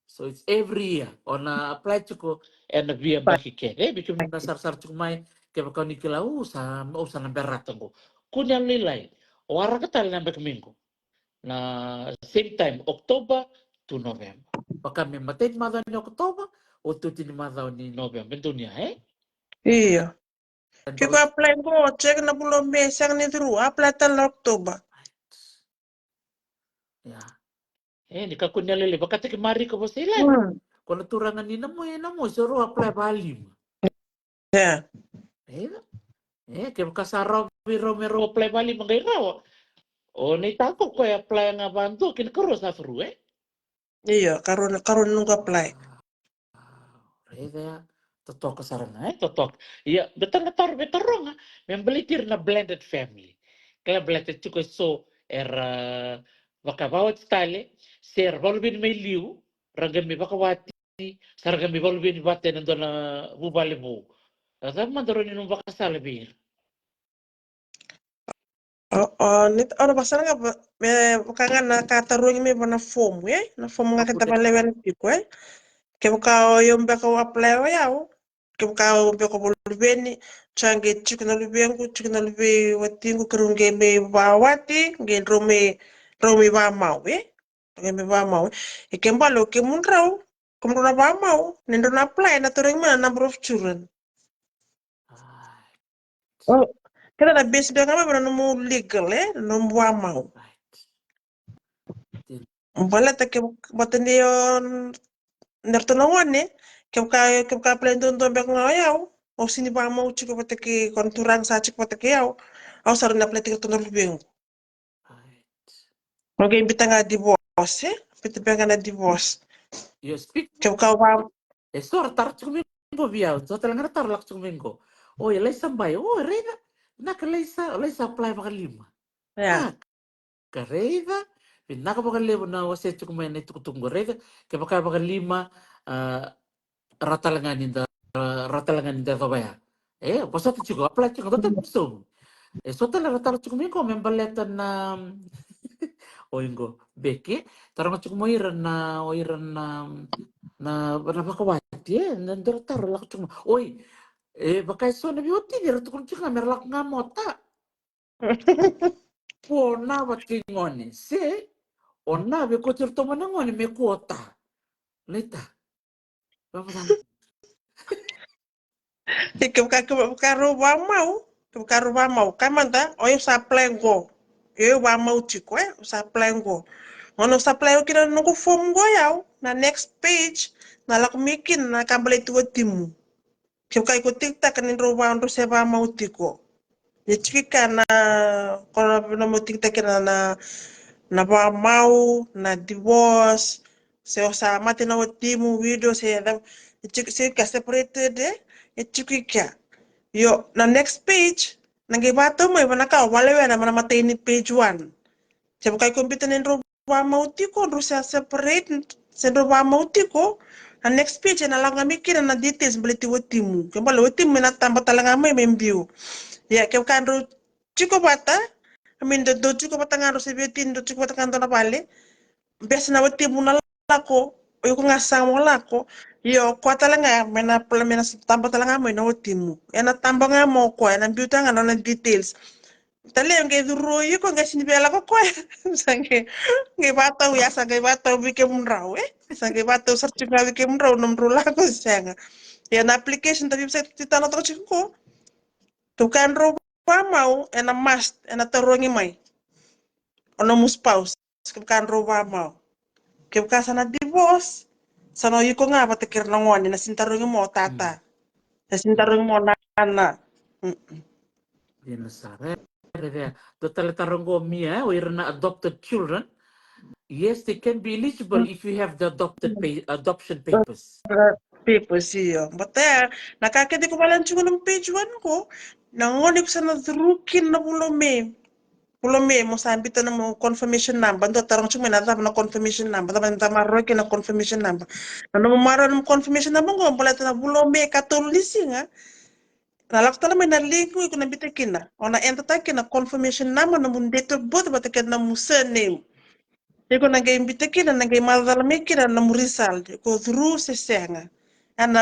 So it's every year. On apply ko and via bakike. Bikin na sar chukumay, kaya ba ni kila, sa namberatan ko. Kunya lilay, wara ka tal nambay kong minggo. Na same time, October to November. Baka may matin madaw ni October, o tutin madaw ni November. Dunia, Iya. Kiko apply ko, check na bulo mesang ni Drew. Apply tal Oktober. Ya. Ni kakunya lili. Baka tiki mari ko ba sila? Kung naturangan ni namo, suru apply balim. Yeah. Kaya kasaraw, Romero apply balim, mga iraw. O, naitako ko apply nga bantu, kinakaroon sa fru, Iya, karon nung apply. Reda, totok kasarana, totok. Iya, betul betarong, membelitir na blended family. Kaya blended chuko so baka bawat style, ser volbin may liu, ragam mi baka wati, saragam mi volbin wate nando na bubali mo. Kasi mandaro ni nung baka salabir. Nit ano basta nga kanga na katarungi me na form na form nga kita balewen tiko ke ka yung be ko apply yaw ke ka be ko bulbeni change chikna lubengu chikna lube watingu kurunge me bawati nge rome ba mau nge me ba mau e ke mbalo ke munraw kumro na ba mau nendo na apply na turing ma number of children. Oh, kada na base be nga ba no mo legal no mo ba mau. Balata ke batende yon nertonongon ke ka plendon to bek ngayaw o sini ba mau chiko batake konturan sa chiko batake yaw aw sar na plete to no beng okay bita nga divorce bita benga na divorce You speak. ke ka ba Sor tar chumingo biao, so talaga tar lak chumingo. Oh, ya lesa bay. Oh, reda. Lesa apply baka lima. ya Kareda. Pinaka baka lima na wase chukumay na tukutunggo reda. Kaya baka lima ratalangan ninda kabaya. Pasat chuko apply chuko dotan gusto. So talaga tar chumingo membaletan na oingo beke. Tarang chukumoiran na napakawati nandar taro lak cuma oi bakay so na biuti dira tukul cuma merlak ngamota po na wat kingoni se onna be ko tirto manangoni me kota leta bapak ke ka ro ba mau kamanda oyo sa plengo yo ba mau chiko sa plengo ono sa plengo kina no ko form go yaw na next page na lak mikin na kambale tuwa timu ke ka ko tiktak ni ro ba ndo se ba mau tiko ni chika na kono no mo tiktak na ba mau na divorce se o sa mate na timu video se da se ka separated chika yo na next page nange bato mo ibana ka wale na mana mate ni page 1 Jabu kai komputer nendro wa mauti ko rusia separate sendro wa mauti ko. Na next page na lang mikir na details baliti watimu. Kembali watimu na tambah talanga mai membiu. Ya ke kanro chiko bata. Amin do chiko bata ngaro sebetin do chiko bata kanto na pale. Bes na watimu na lako. Yo ngasang mo lako. Yo kwa talanga mena pala mena tambah talanga mai na watimu. Ena tambah ngamo ko ena biuta ngano na details. Tale nge duro yi ko nge sini bela ko ko sange nge bata ya sange bata wike munrau sange bata search nga wike munrau nomro la ko sanga ya na application tapi bisa kita na to ko to kan ro pa mau ena must ena torongi mai ono mu spouse ke kan ro pa mau ke ka sana divorce sana yi ko nga ba tekir na ngoni na sintarongi mo tata na sintarongi mo nana Yan sare. Total tarongo mia, we're not adopted children. Yes, they can be eligible if you have the adoption papers. People siyo. Bata, nakakita ko pala ng page 1 ko. Nangoni ko sa nadrukin na bulome. Bulome mo sabi to na mo confirmation number. Ando tarong chunga na na confirmation number. Tama tamaroy na confirmation number. Ano mo maro ng confirmation number ko pala to na bulome katulisi nga. Nalak tala may nalink ko na bitakin na. O na enta na confirmation number na mo date of birth batakin na mo surname. Iko nangay imbitakin na nangay madalamikin na murisal ko through sesenga. Ana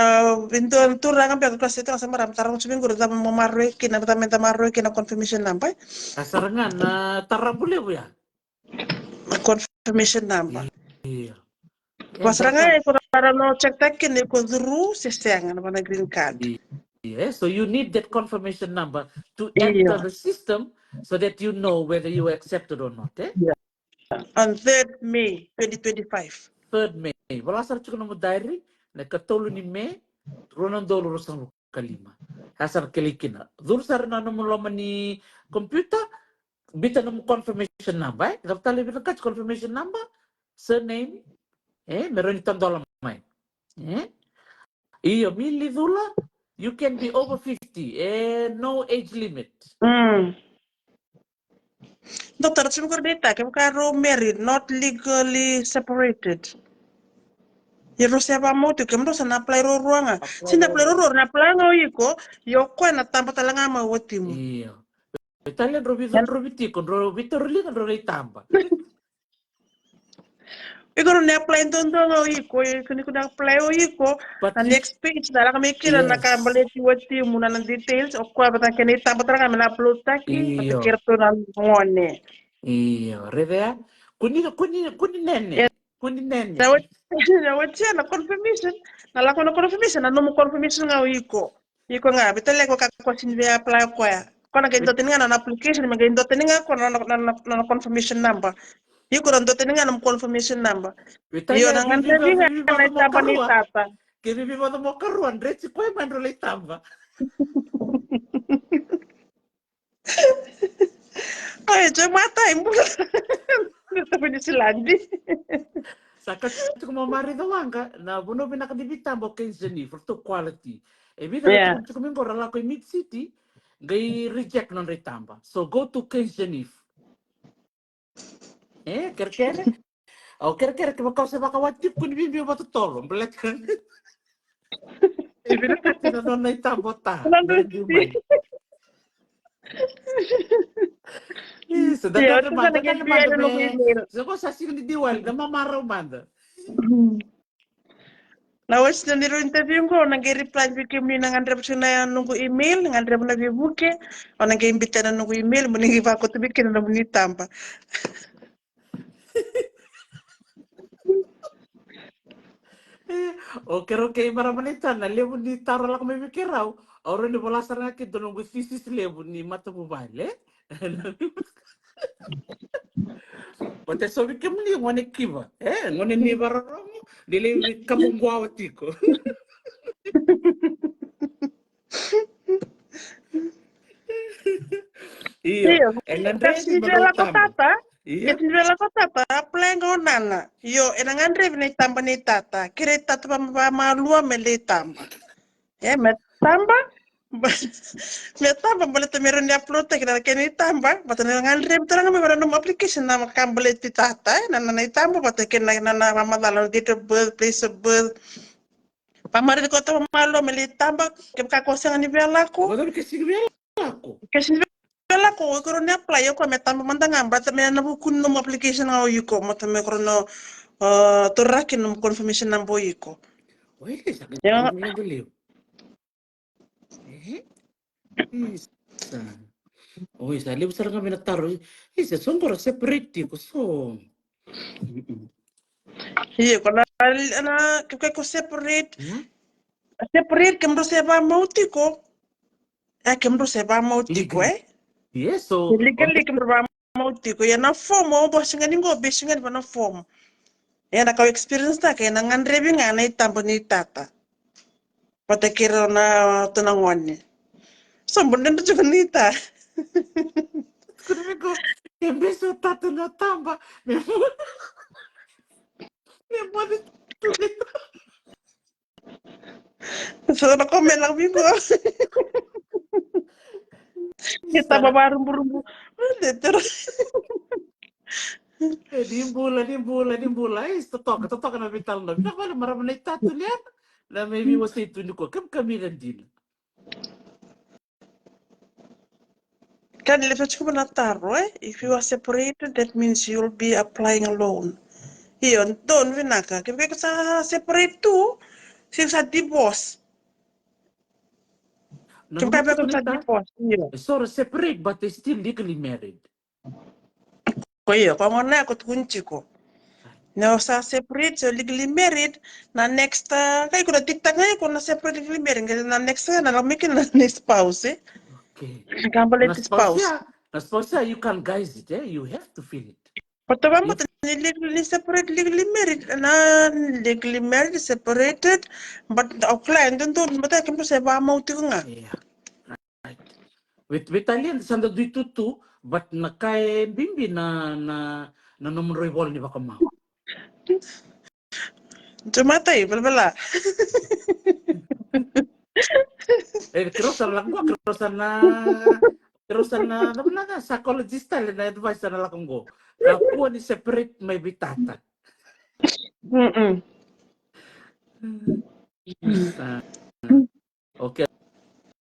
bintu turang ampe ko sito sa maram tarong chubing guru tama mamarwe kina tama tamarwe kina confirmation number. Kasarangan na tarabule po ya. Confirmation number. Iya. Pasranga ko para no check takin ko through sesenga na green card. Yes, so you need that confirmation number to enter Iya. the system so that you know whether you were accepted or not. Yeah. On 3rd May 2025. 3rd May. Wala sa chuko mo diary na katolo ni May Ronaldo Rosang kalima. Hasar kelikina. Dur sar na mo laman ni computer bita na mo confirmation number. Dapat bita ka confirmation number, surname, meron itong dola may. Iyo mili dula. You can be over 50 no age limit. Doctor, siguro data, kaya karo married, not legally separated. Yero siapa mau tu kemro sana apply ro ruanga. Sina apply ro na apply ngo yiko, yoko na tampa talanga ma wotimu. Iyo. Italian robiti kon robito rili kon tamba. Igoro na apply dondo ngo yiko, kuni kuna apply o yiko. But Na next page na kami kira na kambaleti wotimu na details o kwa bata kani tampa talanga na upload taki, bata kira to na ngone. Iyo, revea. Kuni nene. Kuni nene. Na wachia na confirmation. Na lako na confirmation, na nomu confirmation nga yiko. Yiko nga, bitale ko kakwa sinve apply ko ya. Kona ga indote nga na application, mga indote nga ko na confirmation number. Yiko na indote nga na confirmation number. Iyo na nga na itaba ni tata. Kini viva do mo karuan, reci ko man ro tamba. Ay, joy mata imbula. Nito pa ni silandi. Sakat ko mo mari do wanga na buno binakadibita mo kay Jenny for to quality. Bita ko mingo rala ko mid city, gay reject non retamba. So go to Case Genif. Kerkere? Kerkere que makau sa makawatip kun bibi mo to tolo. Belet kan. Bita ka non retamba ta. So dapat manda kan manda. So ko sa sing di diwal na mamaraw manda. Na watch na niro interview ko nag-reply bikim ni nang andre na nunggu email nang andre na bibuke o nag-imbita na nunggu email mo nang iba ko tubikin na mo ni tampa. Okay, maramanita na levo ni taro lang may mikiraw. Oro ni wala sa nakit doon ng thesis levo ni mata bubale. Pati sabi ka mali ngone kiba. Ngone ni bararong dili kabungwa watiko. Iyo. Kasi nila ko tata. Kasi nila ko tata. Apply ko nana. Yo, enang andre ni tamba ni tata. Kira tata pa malua mele tamba. Tamba. Me tambah boleh meron ni upload ta kita kini tambah bata na ngandre betul nga meron nom application nama kambale ti tata na itambah bata kena na ramadala date of birth, place of birth. Pamari ko to malo meli tambah kem ka kosang ni bela ko. Agora me kasi vela ako. Kasi bela ko ko ni apply ko me tambah mandanga bata me na bukun nom application nga yuko mata me ko no turakin nom confirmation nambo yuko. Wait, sakit Ya ko niya beliw. Isa. Oh, isa liw sa nga minataro. Isa songkor separate ko so. iya ko na ko separate Hmm? separate kem do seba mauti ko. Kem do seba mauti ko Legal. Yes, so on Legally kem do ba mauti ko ya na form mo bo singa ningo be singa ba na form. Ya na ka experience ta kaya na ngandre bi nga na itambo ni tata. Patakiro na tunangwani. So mbunda ndo juga nita. Kuno ko, imbes na tato na tamba, may mo tulit. So na komen lang bigo. Kita Isa, baba rumbu-rumbu. Terus di bola, totoka na vital na. Nakala marami na tato niya. Na maybe was ito ni ko, kami na din. kan ilifika kumi na taro if you are separated that means you'll be applying alone. Iyon, doon vinaka. Kaya ko sa separate too, siya sa divorce. Kaya Nanonood ko ko sa nita, divorce. Iyo. sort of separate but they still legally married. Ko iyo, kung ano ako tukunci ko. No, sa separate, so legally married, na next, kaya ko na tiktak ngayon ko na separate legally married, kasi na next na lamikin na next spouse Okay. Kambalit spouse. Na spouse you can guys it, you have to feel it. Patawa mo, You, legally separate, legally married, na legally married, separated, but the client doon, mata kaya sa ba mo ko nga. yeah, right. With Italian, sanda tutu, but nakay bimbi na nomoroy wall ni baka mau. Tumatay, balbala. Kerusan na, naman na, psychologist na advice na lakang go. Kakuha ni separate may bitata. Isa. Okay.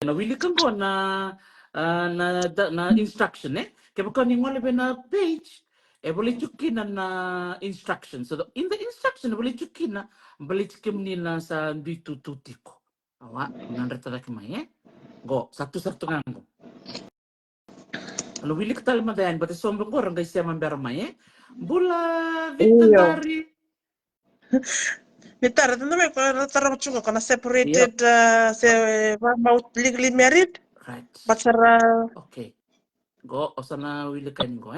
Nawili kang go na instruction Kaya baka ni ngole na page, boleh cukin na instruction. So in the instruction, boleh cukin na, boleh cukin nila sa ditututi ko. Awa, nandrata na kimay Go, satu-satu nganggo. Ano wili ka talma dayan, bata sombong ko, ranggay siya mambermay Bula, Iyo. Vitandari. Mitara, tanda may tara mo chunga ka na Yep, separated, legally married, right. patsara, Okay. Go, o sana wili ka go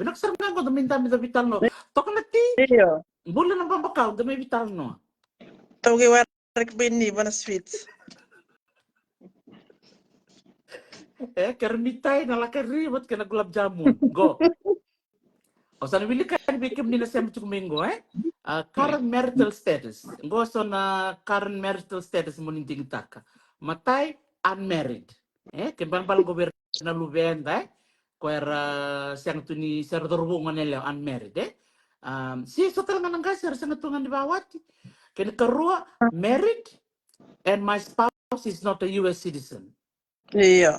Binaksar nga ko, dami vital no. Tok na ti, iyo. bula ng pambakaw, dami vital no. Tawag warik bini, ba na sweets. Kermitay na laki ribot ka na gulab jamun. Go. O sana wili ka bikim ni na siyempre minggo current marital status. Go so na current marital status mo ninting taka. Matay unmarried. Kembang balang gobyerno na lubenda kuera siyang tu ni serdorungan nila unmarried si so talaga nang gasir sa ngatungan di bawat. Kaya karua married and my spouse is not a US citizen. Iyo.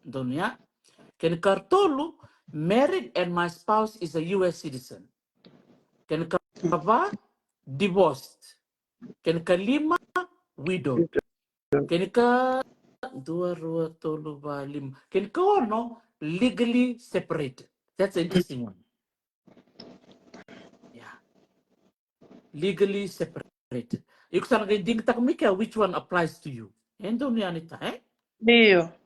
Dunia. Kaya kartolu married and my spouse is a US citizen. Kaya kaba divorced. Kaya kalima widowed. Kaya ka dua, tolu, lima. Kaya ka legally separated. That's an interesting one. Yeah. Legally separated. Yung sana kayo ding takumika, which one applies to you? Endo niya nita, Iyo.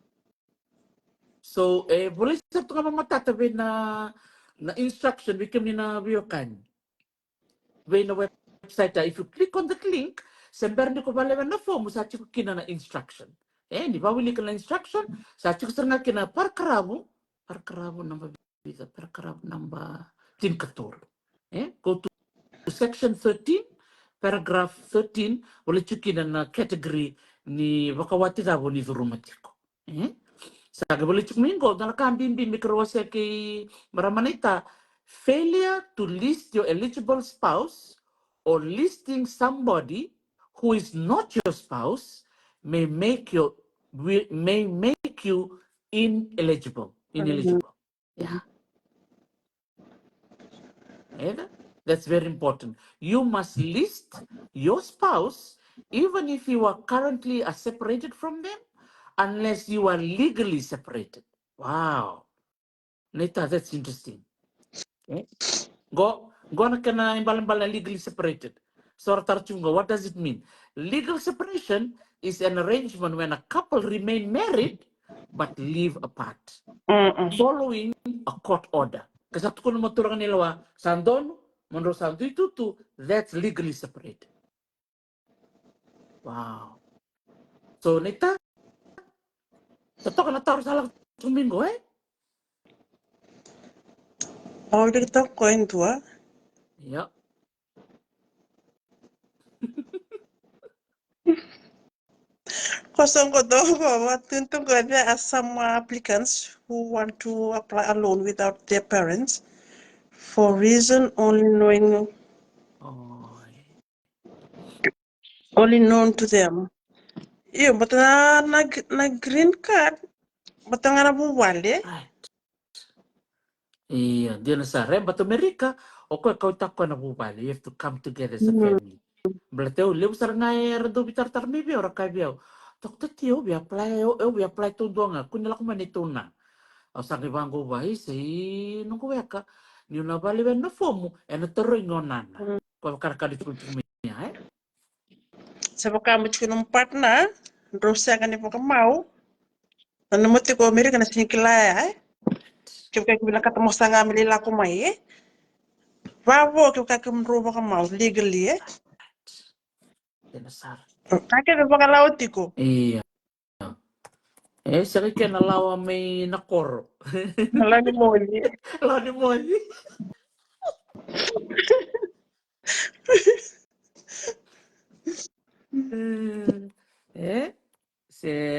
So, boleh satu nga matatabi na instruction, bikim ni na biyokan. Way na website, if you click on the link, sember ni ko balewan na form, sa ko kina na instruction. Di ba wili ka na instruction, sa ko sa nga kina parkarabo namba bisa, parkarabo namba 14. Go to section 13, paragraph 13, boleh cukin na category ni wakawati dabo ni durumatiko. Saga balik minggo na nakambimbi mikrowasya kay maramanita, failure to list your eligible spouse or listing somebody who is not your spouse may make you ineligible. Yeah. That's very important. You must list your spouse even if you are currently separated from them, unless you are legally separated. Wow. Nita, that's interesting. Okay. Go na kana imbal legally separated. So tarchungo, what does it mean? Legal separation is an arrangement when a couple remain married but live apart, following a court order. Kasi kung matulungan nila sandon, menurut sandu itu that's legally separated. Wow. So Nita, tato ka na taruh salah minggu Oh, kita koin tua. Ya. Kosong kodo bahwa tentu ada some applicants who want to apply alone without their parents for reason only known to them. Iyo, bata na green card, bata nga na buwali. Right. Iya, dia nasara. But America, kau takkan na bubali. You have to come together as a family. Belateu, leu sarangay rado bitar tarmi biya, orang kaya biya. Tok tatiyo, bi apply to doang. Kunyala ko manito na. O sangi banggo bahi, nung ko ka, niyo na bali na fomu, na turoy ngonan. Kau karakadi tumiya, Sa pagkamit ko ng partner, rosa ka ni mau. Ano mo ko Amerika na sinikilaya, Kaya bilang ketemu sa Melila ko may, Bravo, kaya kumruba ka mau, legally Dia nasara. Kaya ba ka laot ko? Iya. Sakit ka nalawa may nakoro. Lagi mo ni. Lagi mo ni.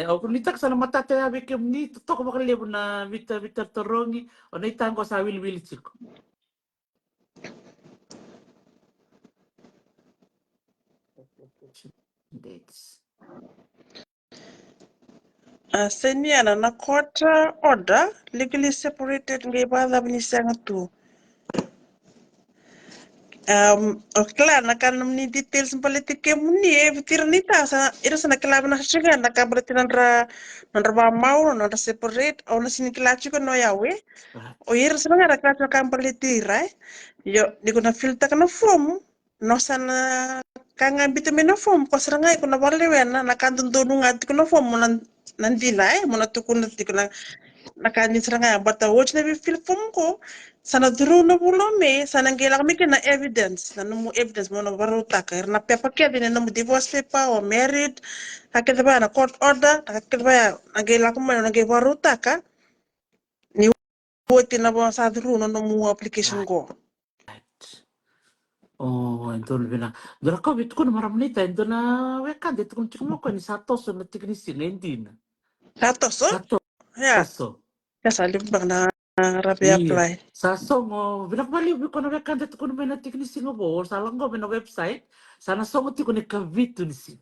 Ako nitak sana matataya bikim ni tutok makalebo na vita torongi o na itango sa wil chiko. Dates. Seniana na court order legally separated ngay bala binisang tu. Klar na kanum ni details politike muni bitir nita sa ira sa nakilab na siya nakabaliti nandra ba mau nandra separate o na sinikilachi ko no yawe o ira sa nga nakilab na kambaliti right yo di ko na filter ka na form no sana kanga bitamin na form ko sa nga ko na wala na nakandundunong at ko na form mo nandila mo na tukun di ko na nakanisra nga bata watch na fil form ko sana duru na bulome sana ngela kami na evidence na mo evidence mo na baruta ka na pepa kya din na mo divorce paper or married hakita ba na court order hakita ba ngela ko na ngela baruta ka ni woti na ba sa duru na mo application go Ito na dura ka bit ko na maramnita ito na weka dito kung chikumo ko ni Satoso na tiknisi na hindi na. Satoso? Yeah. Satoso. Kasali bang na rabi apply. Saso mo, binakbali ko na weka dito ko na may na tiknisi nga bo, salang ko may na website, sana so mo tiko ni kabit ni sin.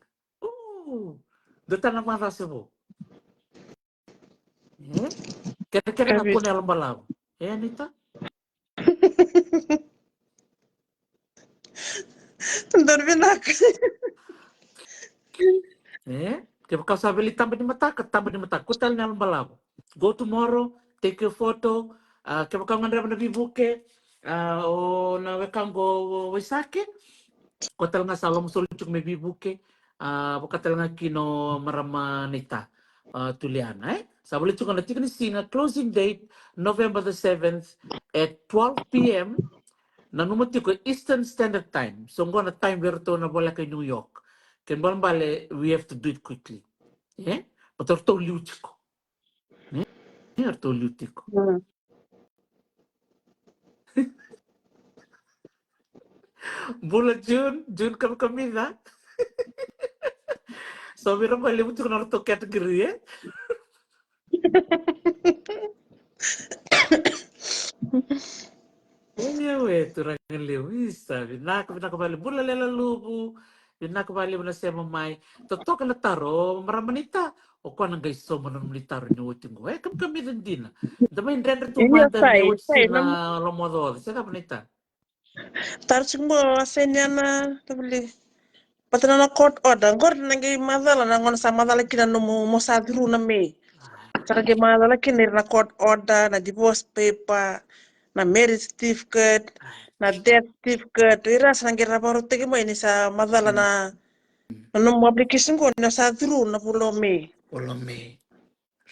Dito naman rasa mo. Kaya ako na alam balam. Anita? Dorminak. Kaya kau sabi tambah di mata, kutal na alam balam. Go tomorrow, take your photo, kaya kau ngandra na bibuke, o na wekang go wisake, kutal nga salom soluchuk may bibuke, bukatal nga kino marama nita, tuliana, Sabi ulit yung natin singa closing date, November the 7th at 12 p.m. Nanumati ko Eastern Standard Time. So nga na time verto na wala kay New York. Kaya bale, we have to do it quickly. Patorto liuti ko. Arto liuti ko. Bulan June kami na. So mira bali mo tukar to category eh. Iya we turang leu isa binak bali bula lela lubu binak bali na siya mamay toto ka taro maramanita o ko nang gaiso mo nang militar ni uting kam kami din damay render tu Iya, manda ni sai, sai, utsina lomodo siya ka manita tarchimbo asenyana tabli patana na court order gor nangi madala na ngon sa madala kina no mo sadru na me saka ke madala kina na court order na divorce paper na marriage certificate na death certificate iras nangi raporo tege mo ini sa madala na no mo application ko na sadru na pulo me olome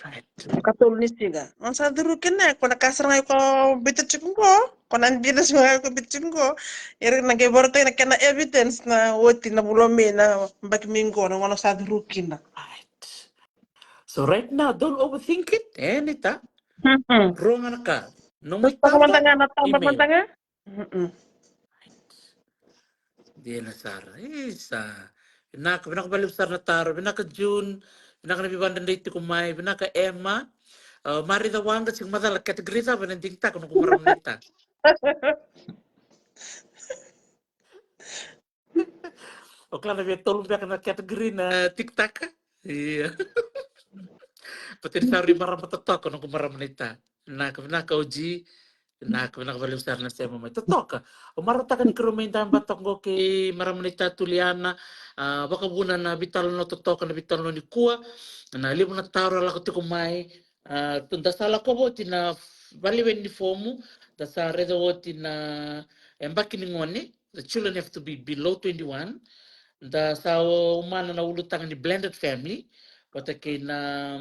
right katol ni siga on sadru kena ko na kasar ngai ko bitu ko nan binas ngai ko bitu ir nangi borte na kena evidence na woti na pulo me na bak mingo na ngono sadru kina. right so right now don't overthink it nita wrong ka no mo Terus itamba pakamantangan atau email pakamantangan? Dia na sar isa binak bali sar na taro binak June binak na bibandan dito kumay binak Emma mari da wanga sing madala kategori sa bananding ta kuno kumaram nita o klaro na tolong biak na kategori na TikTok iya patir sari maram matatok kuno kumaram nita binak uji binak bali sar na siya mamay totoka o marata ka ni kurumain batok go kay maram nita tuliana baka buna na bital no totoka na bital no ni kuwa na libo na taro la ko kumay tunda sala ko bo tina bali when ni fomu da sa redo wo tina embaki ni ngone the children have to be below 21 da sa umana na ulutang ni blended family wata kay na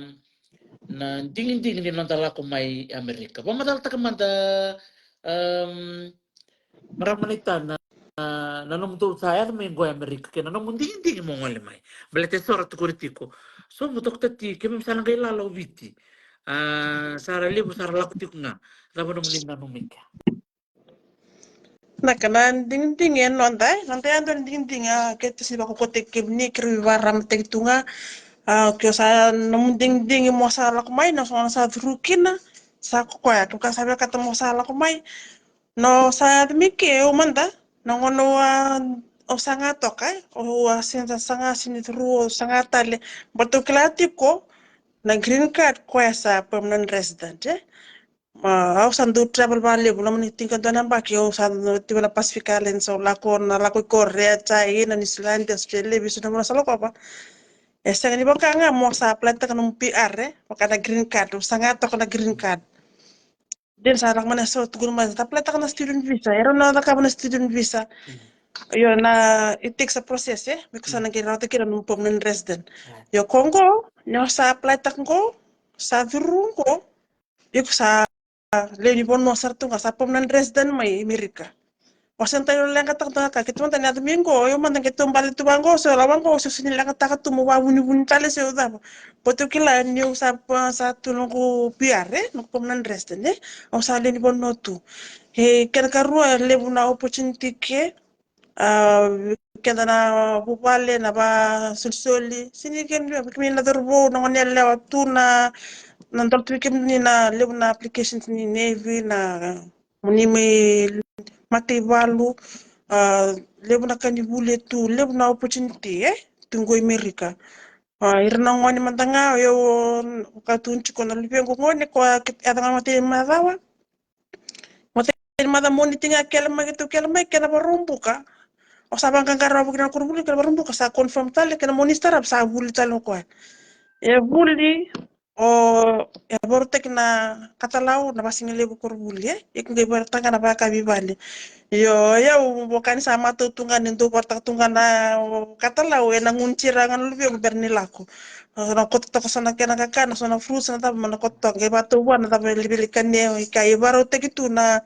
dingin ni nandala ko may Amerika pamadal ta kamanda maramanita na nanomdo saya may go Amerika kaya nanomunding mo ngole may balete sora to politiko so mo dokta ti kemi misalang kay lalaw viti sara libo sara lakuti ko nga tabo naman din nanumika Nah, kana ding en nonda, nonda andon ding kita sih bako kote kebni kiri waram tek tunga, kyo sa nom ding mo sa la kumai no sa drukina, sa ko ya to ka sabe kata mo sa la kumai, no sa dmike o manda, no ngono o sanga to kai, o senza sanga sinitru o sanga tale, bato klati ko na green card ko ya sa permanent resident eh. Ako sandu travel bali bulan menitingkan tuan nampak yo sandu tiba lepas fikalen so lako Korea China New Zealand Australia bisa sudah masalah apa sekarang ni baka nga mo sa apply ta kanong PR baka na green card sangat to na green card din sa lang mana so tugun man ta apply ta kana student visa ero na ka na student visa yo na it takes a process because na kira ta kira nung permanent resident yo Kongo nyo sa apply ta ko sa virungo yo sa leni bon no sartu nga sa permanent resident may Amerika. Wasan tayo lang katak ka kita man tanya domingo yo man kita tumbal tu bango so lawan ko so sinil lang katak tu mo wuni tale se uda. Poto kila niyo sa tulong ko piare no permanent resident o sa leni bon no tu. Kaya karua lebu na opportunity ke kaya na bupale na ba sulsoli sini ken kami na turbo no nganyala tu na nandol tu ni na lebu na applications ni Navy na muni may mati balu lebu na kanibule tu lebu na opportunity tunggu Amerika irna ngoni mantanga yo katun chiko na lipe ngoni ko atanga mati madawa mati mada moni tinga kelma gitu kelma kena barumbuka o sabang kangkara bukina kurbuli kena barumbuka sa confirm tali kena moni starap sa buli tali ko buli o baru tek na katalau na basing lebu korbuli iku ngai bertanga na baka bibali yo ya bukan sama tutungan itu pertungan na katalau na nguncirangan lebih bernilako na koto ko sana kena kakana sana fruits na tabu na koto ngai batu wan na tabu libilikan ne kai baru tek itu na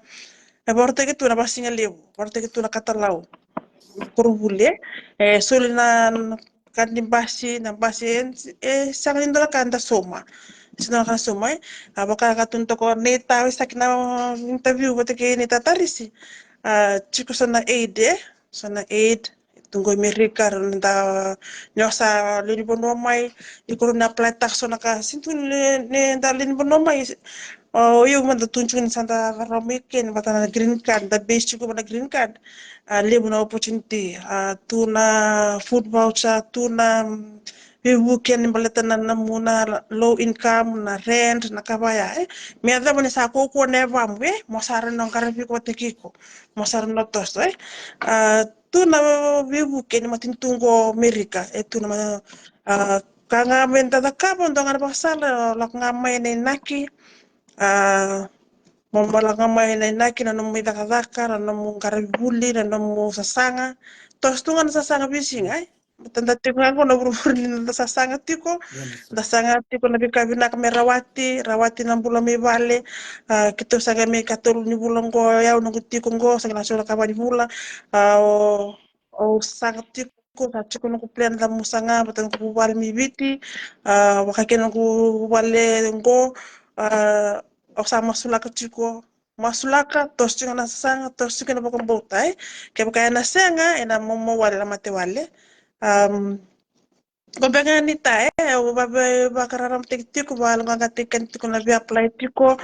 basing lebu baru tek itu na katalau korbuli suli na kandim basi na basi sang indra kanta soma sino kan soma baka katunto ko neta wis sakina interview bote ke neta tarisi chiko sana aid sana aid tunggu Amerika nda nyosa lini bono mai ikuru na apply takso na ka sintu ne nda lini bono mai yo manda tunjukin santa romiken batana green card da base chuko bana green card lebu na opportunity tuna food voucher tuna weekend baletana na muna low income na rent na kabaya me ada bane sa ko ne vamwe mosara no karapi ko tekiko mosara no tosto tuna weekend matin tungo Amerika tuna ma kanga menta da kabo ndonga pasala la ngamay ne naki mambalanga mai na inaki na nomu idakadaka na nomu karibuli na nomu sasanga tos tungan sasanga bising ay tanda tiko nga na buruburi na sasanga tiko da sanga tiko na bikabina kami rawati na bula mi vale kito saga mi katolu ni bulang ko yaw nung tiko ngo saga nasura kabani bula o sanga tiko sa tiko nung plan da musanga batang ko bubal mi biti wakake nung bubale ngo o sa masulaka tiko masulaka tos tinga na sanga tos tinga na bakong botay kaya kaya na senga ina momo wale na mate wale kumbenga nita o babe bakararam tik tiko wala nga tiken tiko na bi apply tiko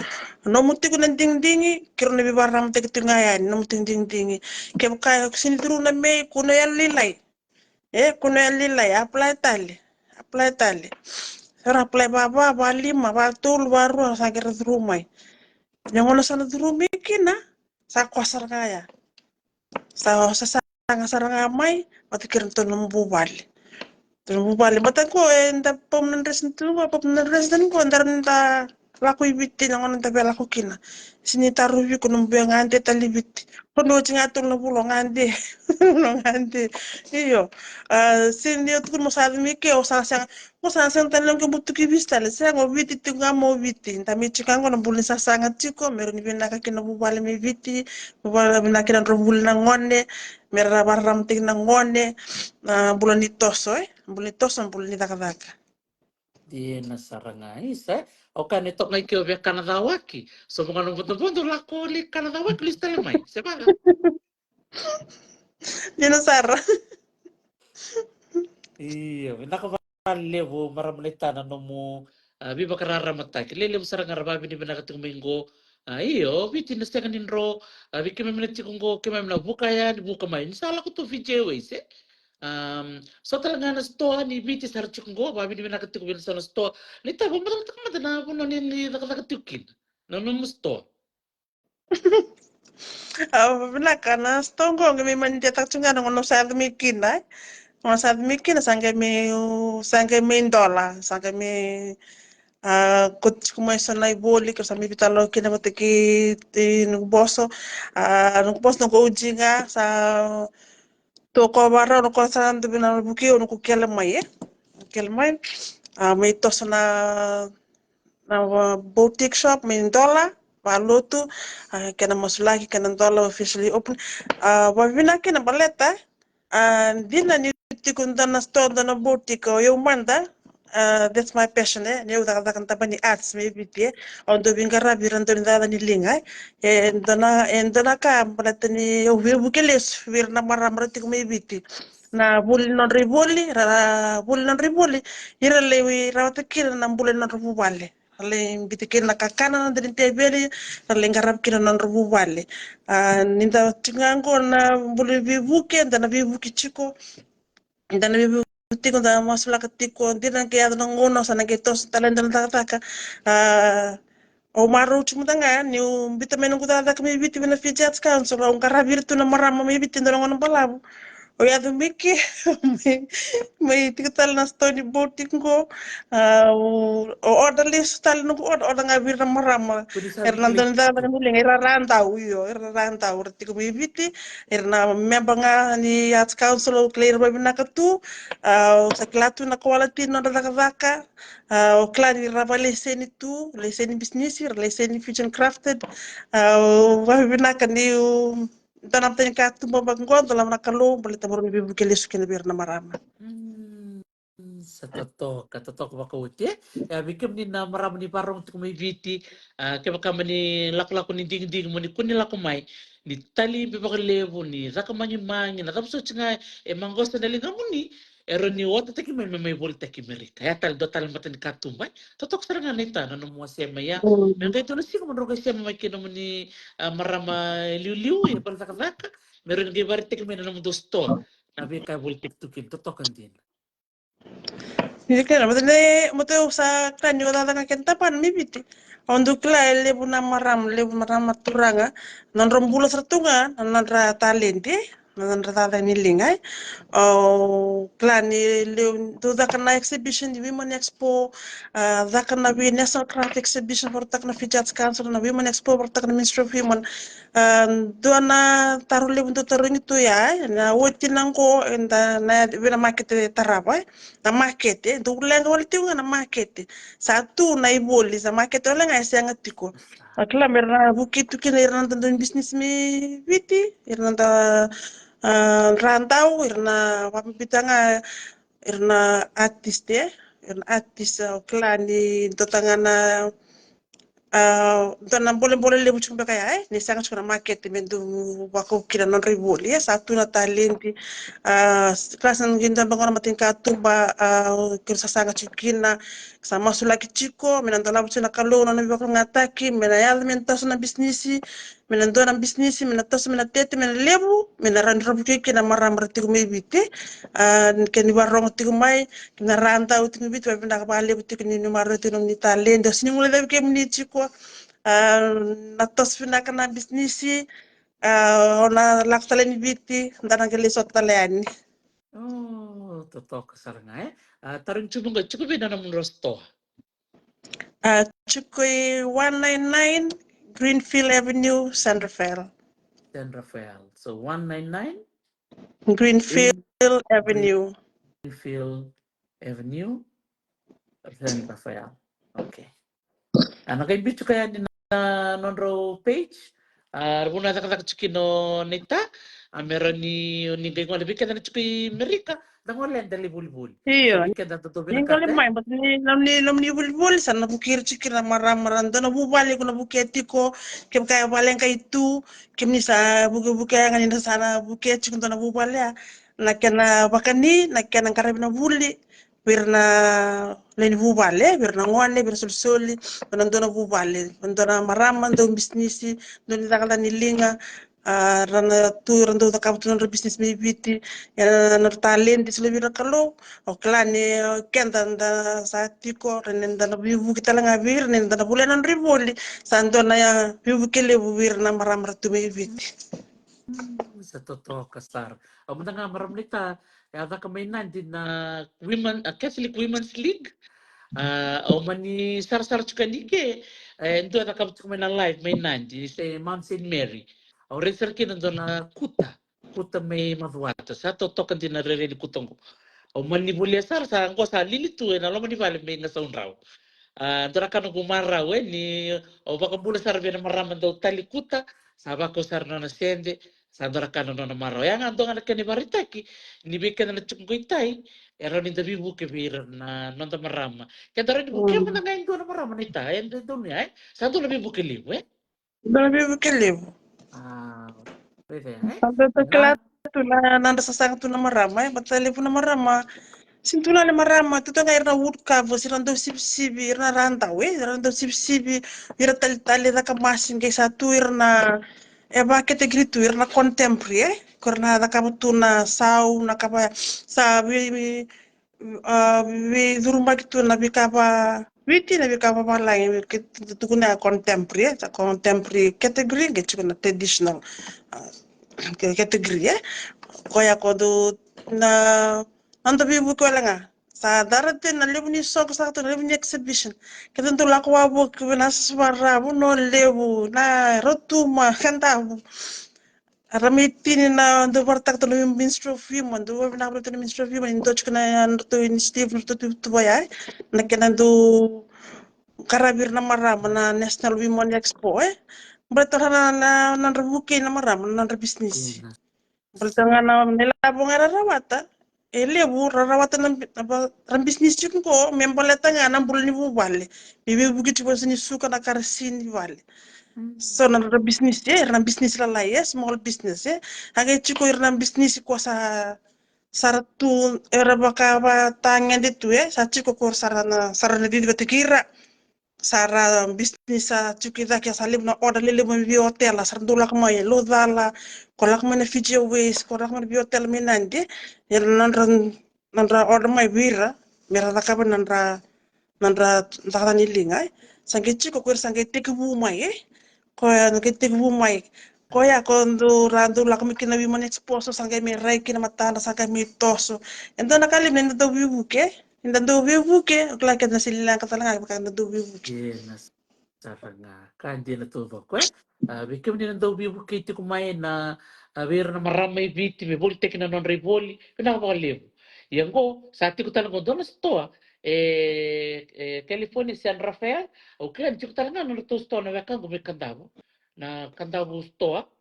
no mo tiko na ding dingi kiro na bi baram tik tiko ngayan no mo ting ding dingi kaya kaya sinidru na me kuno yan lilay kuno yan lilay apply tali Sera apply baba ba lima ba tul baru sa kira rumai Nyangono sana durumi kina sa kwasar kaya sa sanga saranga mai matikirin to numbubali matan ko enda permanent resident ko ndar nda laku ibiti nyangono nda bela ko kina sini taruhi ko numbu ngante talibiti kono tinga to no bulo ngante no ngante iyo sini yo tukun mosadi mike o sa talon ko butu ki vista le sa ngo viti tinga mo viti nda mi chikango no bulin sa sanga tiko mero ni bina ka kina bubale mi viti bubale bina kina ro bulina ngonne mera baram ting na ngonne bulan itoso bulan itoso bulan itakadaka Di nasaranga isa. O kan ito ngay kyo biya Canada waki. So mga nung buto lako li Canada waki lista lamay. Sebaga. Dino Sara Iya, nakabalevo maramalita na no mo biba kararamata. Kilele mo sarang arababi ni binakating minggo. Iyo, biti na siya kaninro. Biki maminati kong go, kaya mamina buka yan, buka main. Sala ko to video eh. So talaga na sto ni biti sa kong go, babi ni binakating ko sa sto. Lita, bumatang takamada na puno ni nakatikin. No mo sto. Bilaka na stongo ngemi manja tak chunga ngono sa mikina ngono sa mikina sange me dola sange me kut kuma sana iboli ko sa mi bitalo kina matiki no boso no boso no ujinga sa to ko barra no ko sa ndu bina buki no ko kelmai may to sana na boutique shop may dola Valuto, kena masulaki kena dola officially open. Wabina kena baleta, dina ni tikunda na store na boutique o yung manda. That's my passion ne udah katakan tapa ni arts maybe dia ondo bingara birando ni dada ni linga endana ka baleta ni o wir bukeles wir na maramra tik maybe ti na buli non riboli buli non riboli ira lewi rawata kira na buli non riboli le bitikin na kakana na din tebeli le ngarab kina non rubu wale ninda tingango na buli bibuke ndana bibuki chiko ndana bibuki tiko da masula katiko ndina ke adana ngono sana ke tos talenda na taka o maru chumutanga ni bitamen ko da kami biti bina fijat council o ngarabir tu na marama mi biti ndana ngono balabu o ya miki may tigtal na stony boating ko o order list tal no order nga bir na marama Kuni sabi Hernando klik. na muling iraranta uyo iraranta urti ko bibiti irna member nga ni arts council o clear ba binakatu sa klatu na quality no daka o clan irabale seni tu le seni business le seni fusion crafted wa binakan ni tanam tanya ka tumba banggon dalam nakalo balita mo bibu kelis kinabir na marama Hmm, sa totoo, katotok bakauti. Bikim ni na marami ni parang tuk may biti. Kaya baka mani laklako ni ding ding mo ni kuni lakumay. ni tali be bakalevo ni zaka manyi na tapso tsinga e mangosta dali ngamuni ero ni wata taki me volta ki merika ya tal do tal matan katumba totok seranga neta na mo sema ya me ngai to sik mo roga sema mai kino ni marama liu ya pan zaka zaka mero ngai bar taki me na mo do store na be ka volta tukin totok andin Jadi kan, betul sa kanyo kata kan kenta pan mi biti. Untuk kela lebu maram maturanga, non rombula sertunga, non ra talente, non ra tata ni lingai. Klani le tu zakana exhibition di Women Expo, zakana bi National Craft Exhibition for takna Fijats Council na Women Expo for takna Ministry of Women. Doana taruh lebu tu taruh itu ya, na wotinang ko enda na bina market tarabai. Na market do lenga wala tiunga na market satu na iboli sa market wala nga isanga tiko akla merna bukitu kina irna tandan business mi viti irna ta rantau irna pamipitanga irna artist irna artist akla ni totangana dona boleh lebu chumbe kaya ni sanga chuna market mendu wako kira non riboli satu na talenti kelas ginta bangona matin katumba kirsa sanga chikina sama sulaki chiko menanda labu chuna kalo na bako ngataki menayal mentas na bisnisi menando na bisnisi menatas menatete menalebu menaran rabu kiki na maram ratiku mebite keni warong tiku mai kena ranta utiku bitu pindah kembali butiku ni numaro tu ni talento sini mulai dari kemuni chiko natos pinakana bisnisi ona laktalen biti ndana gele sotaleani oh totok saranga tarung cukup cukup beda namun rosto Chukui 199 Greenfield Avenue, San Rafael. San Rafael so 199 Greenfield in Avenue. Greenfield Avenue San Rafael okay nakaimbitso kaya ni na nonro page runa tak chukino nita meron ni gay ko labi kada na chuki Amerika dangol len dali bulbul Iya. sabi kada to Yang kali main, but namni bul sana bukir cikir na maram dana bubali kuna buketi ko kem kaya balen kay itu kem ni sa buke ngani na sana buke cikir na bubali ya na kena bakani na kena karab na buli birna len bubali birna ngwane bir soli dana bubali dana maram do bisnisi doni takala ni linga rana tu rando takabutun bisnis mi biti ya na talent di selebira kalau oklani kenta nda satiko renenda na bibu kita la ngavir nenda na bulan riboli santo na ya bibu kele bubir na maramar tu viti sa totoo kasar muna nga maram nita yata kamainan din na women Catholic Women's League o mani sar chukanike ndo atakabutu kumena live mainan di se Mount St. Mary o reser kin ndo na kuta may madwata sa totokan din na rere kutongo o mani bulia sa angko sa lilitu na lo mani vale may ngasaun raw ndora kanu kumara we ni o baka bula sar bena marama do tali kuta sa bako sar na sende sa ndora kanu na maro yang andong anak kani baritaki ni beken na chungkuitai era ni tabi buke bir na nonta marama kadara ni buke mana ngayon do na marama ni ta en do ni ay sa do lebih buke liwe dana bibu kele pwede santo to kela na tu na nanda sasang tu na marama batali pu na marama sintuna le marama tu ngai na wood cover sirando sip irna ranta we rando sip ira tali da kamasin ke satu irna eba kete gritu irna contemporary korna da kabutuna sau na kapa sa durumba gitu na bikapa witi na bikapa malai tukuna contemporary sa contemporary category ke chukuna traditional category koya kodu na ando bibu ko langa sa darating na lebu ni sok sa to lebu ni exhibition kita tu lakwa bu kena swara bu no lebu na rotuma kanta ramitini na do vartak to ministry of women do na bro to ministry of women to chukna to initiative to boya na kena do karabir na marama na national women expo berarti na rebuke na marama na business berarti na nilabong ararawata lebu rarawata ram business chikin ko membaleta nga na bulni bu balle bibi bugi chibo sini suka na karsini balle So nandra business ya, irna business lalai ya, small business ya. Hage chiko irna business ko sa saratu era baka ba tangan itu ya, sa chiko ko sarana di batikira. Sara business sa chuki da kia salim na order lele mo bi hotel la sardula ko mai lo dala ko lak mana fiji ways ko lak mana bi hotel minande ir nandra order mai bira mera da ka nandra nda ni linga sange chiko ko sange tikbu mai ko ya ke tikbu mai ko ya ko ndu la ko mikina bi man exposo sange me rai kina matana sange mi toso ento na kalim nenda do bi buke nenda do bi buke ko la ke na sila ka talanga ka nenda do bi buke. Yes, saranga kanji na tuvo ko. Bikim ni nando bibu kiti kumain na ver na maramay biti me volte que na non rivoli, pinakapakaliw. Yan ko, sa ati ko talaga doon sa to, California, San Rafael, o kaya, di ko talaga nung to sto na weka gumikandabo, na kandabo sto,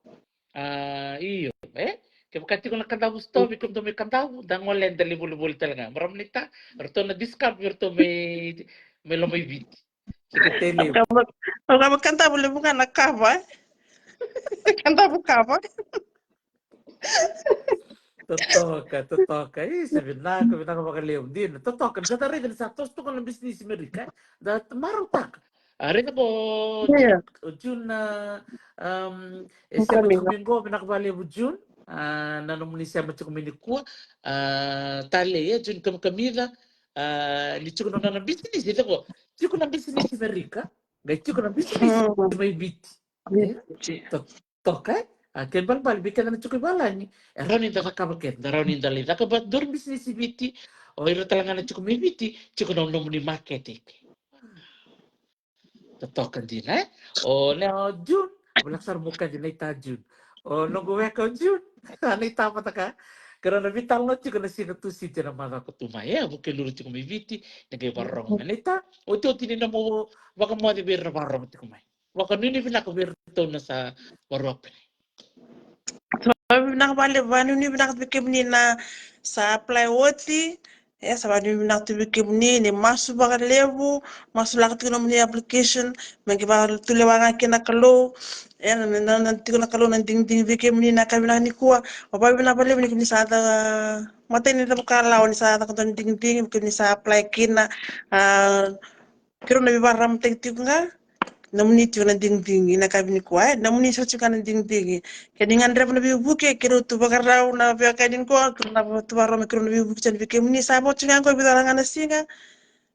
iyo, kaya kati ko na kandabo sto, bikim to may kandabo, dangolen dali-buli-buli talaga. Maram nita, rito na discount, rito may lamay biti. Sige, tele. Kalau kanta boleh bukan nak cover, kanta bukan cover. Totoka. Sabi na, kami nakapakaliw din. Totoka, sa rin, sa tosto ko ng business Amerika, that marutak. Rin na po, Iya, June na, kami Sabado nak. Domingo, pinakabali mo June, nanong ni Sabado Domingo, tali, June kamida, licho ko na ng business, ito ko, licho ko ng business Amerika, licho ko ng business, may bit. Toka, ken bal bikin na cukup balani. Eroni da kakabaket, daroni dali da kabat dur business biti. O iro talaga na cukup biti, cukup nom ni marketing. Totokan din O na June, balaksar muka din ay ta June. O nunggu weka June, ano itama taka. Karena vital no cukup na sino tu si tina mga kutumaya, bukan luru cukup biti, nagay barong manita. O ito tinin na mo, baka mo di bir barong tikumay. Baka nini pinakabir to na sa warwap. Nak balik banu ni nak bikin ni na sa apply woti. Ya, sa banu nak bikin ni masuk bagai lebu, masuk lagi tu ni application, mungkin baru tu lewat kena kalau, ya nanti kena kalau nanti bikin ni nak kami nak ni kuah, apa bina balik ni sa ada mata ni tak kalau ni sa ada kan ding bikin ni sa apply kena, kira nabi baram tek nga. Namuni tuna ding ding ina kabini ko ay namuni sa chukana ding ding kadi ngandre na bi buke kiro tu bagarraw na bi kadin ko na tu baro me kiro na bi buke chan bi kemni sa bo chunga ko bi dara ngana singa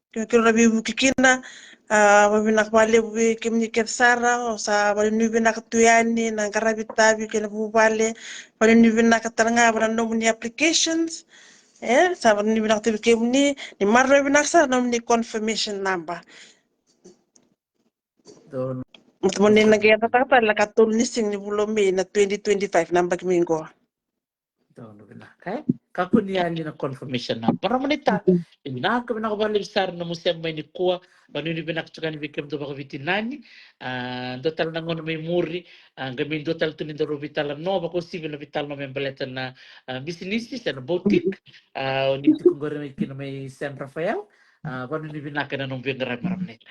kiro na bi buke kina ba bi nak bale bi kemni ket sara o sa ba ni bi nak tuyani na karabi tabi kena bu bale ba ni bi nak taranga ba namuni applications sa ba ni bi nak tu kemni ni marre bi nak sa namuni confirmation number. Doon. Matumanin na kaya tatata la katulnising ni Bulomi na 2025 nambag minggo. Doon na kay. Kakunian na confirmation na. Para manita, ina ka na kabali sar na musem may ni kuwa, banu ni binak chukan bikem do baka bitinani, dotal na ngono may muri, gamin dotal tunin do vital no bako civil na vital no membeleta na business na boutique, ni tikong gore may kina may San Rafael, banu ni binak na nung bingara para manita.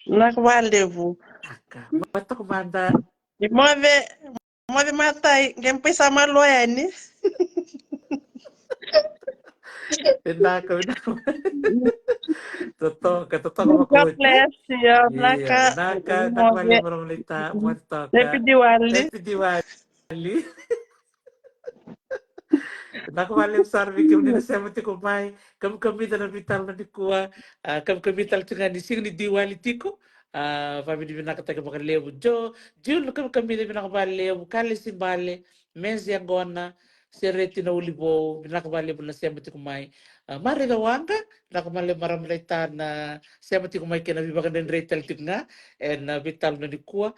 Nakawalevu. Aka, mata kumanda. Move matai, gempe sama lo ya ni. Pinaka. Totoo God makuha. bless you. Iya, nakabali marumlita, umatoka. Happy Diwali. Happy Diwali. Nakabali sarvi kim nila sa mati ko mai, kam kamita na vital na dikuwa, kam kamita tunga ni sing ni Diwali tiko. Fabi di nakataka makalebo jo, jul kam kamita binakabali lebo, kali simbale, menzi angona, sereti na ulibo, binakabali na sa mati ko mai. Mari da wanga, nakamali maramlita na sa mati ko mai kinabibagan ng retail tinga, and vital na dikuwa,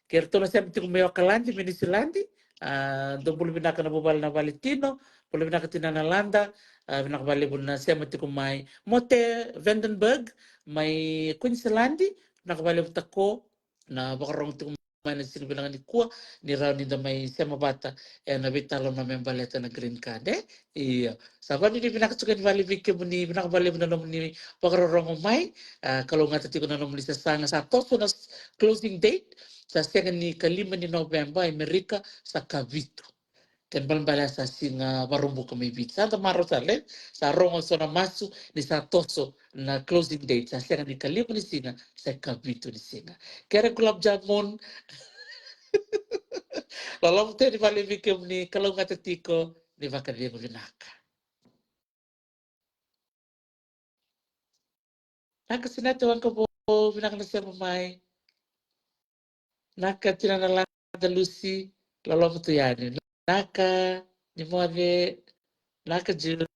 kerto na sa mati ko mai wakalandi, minisilandi, doon pula binaka na bubal na Valentino, pula binaka tinanalanda, binakabali po na siya mati kumay. Mote Vandenberg, may Queenslandi, binakabali po tako, na bakarong mana sini bilang ni kuah ni raw ni damay siya mabata na bitalo na membaleta na green card iya saban ni pinakasukan vali bike mo ni pinakabali mo na naman ni pakarorong umay kalau nga tati ko na naman sa sanga sa toso na closing date sa second ni kalima ni November Amerika sa Cavite kan balbala sa singa marumbu kami bit santa maro sale sa rongo so na masu ni sa toso na closing date sa second ni kalima ni singa sa Cavite ni singa kere kulab jamon Lalu te di vale bikem ni kalau ngata tiko ni vaka dia naka. Naka sinatu ang kabo binaka na siya mamay. Naka tinanala da Lucy lalu tu yani. Naka ni mo ave naka jud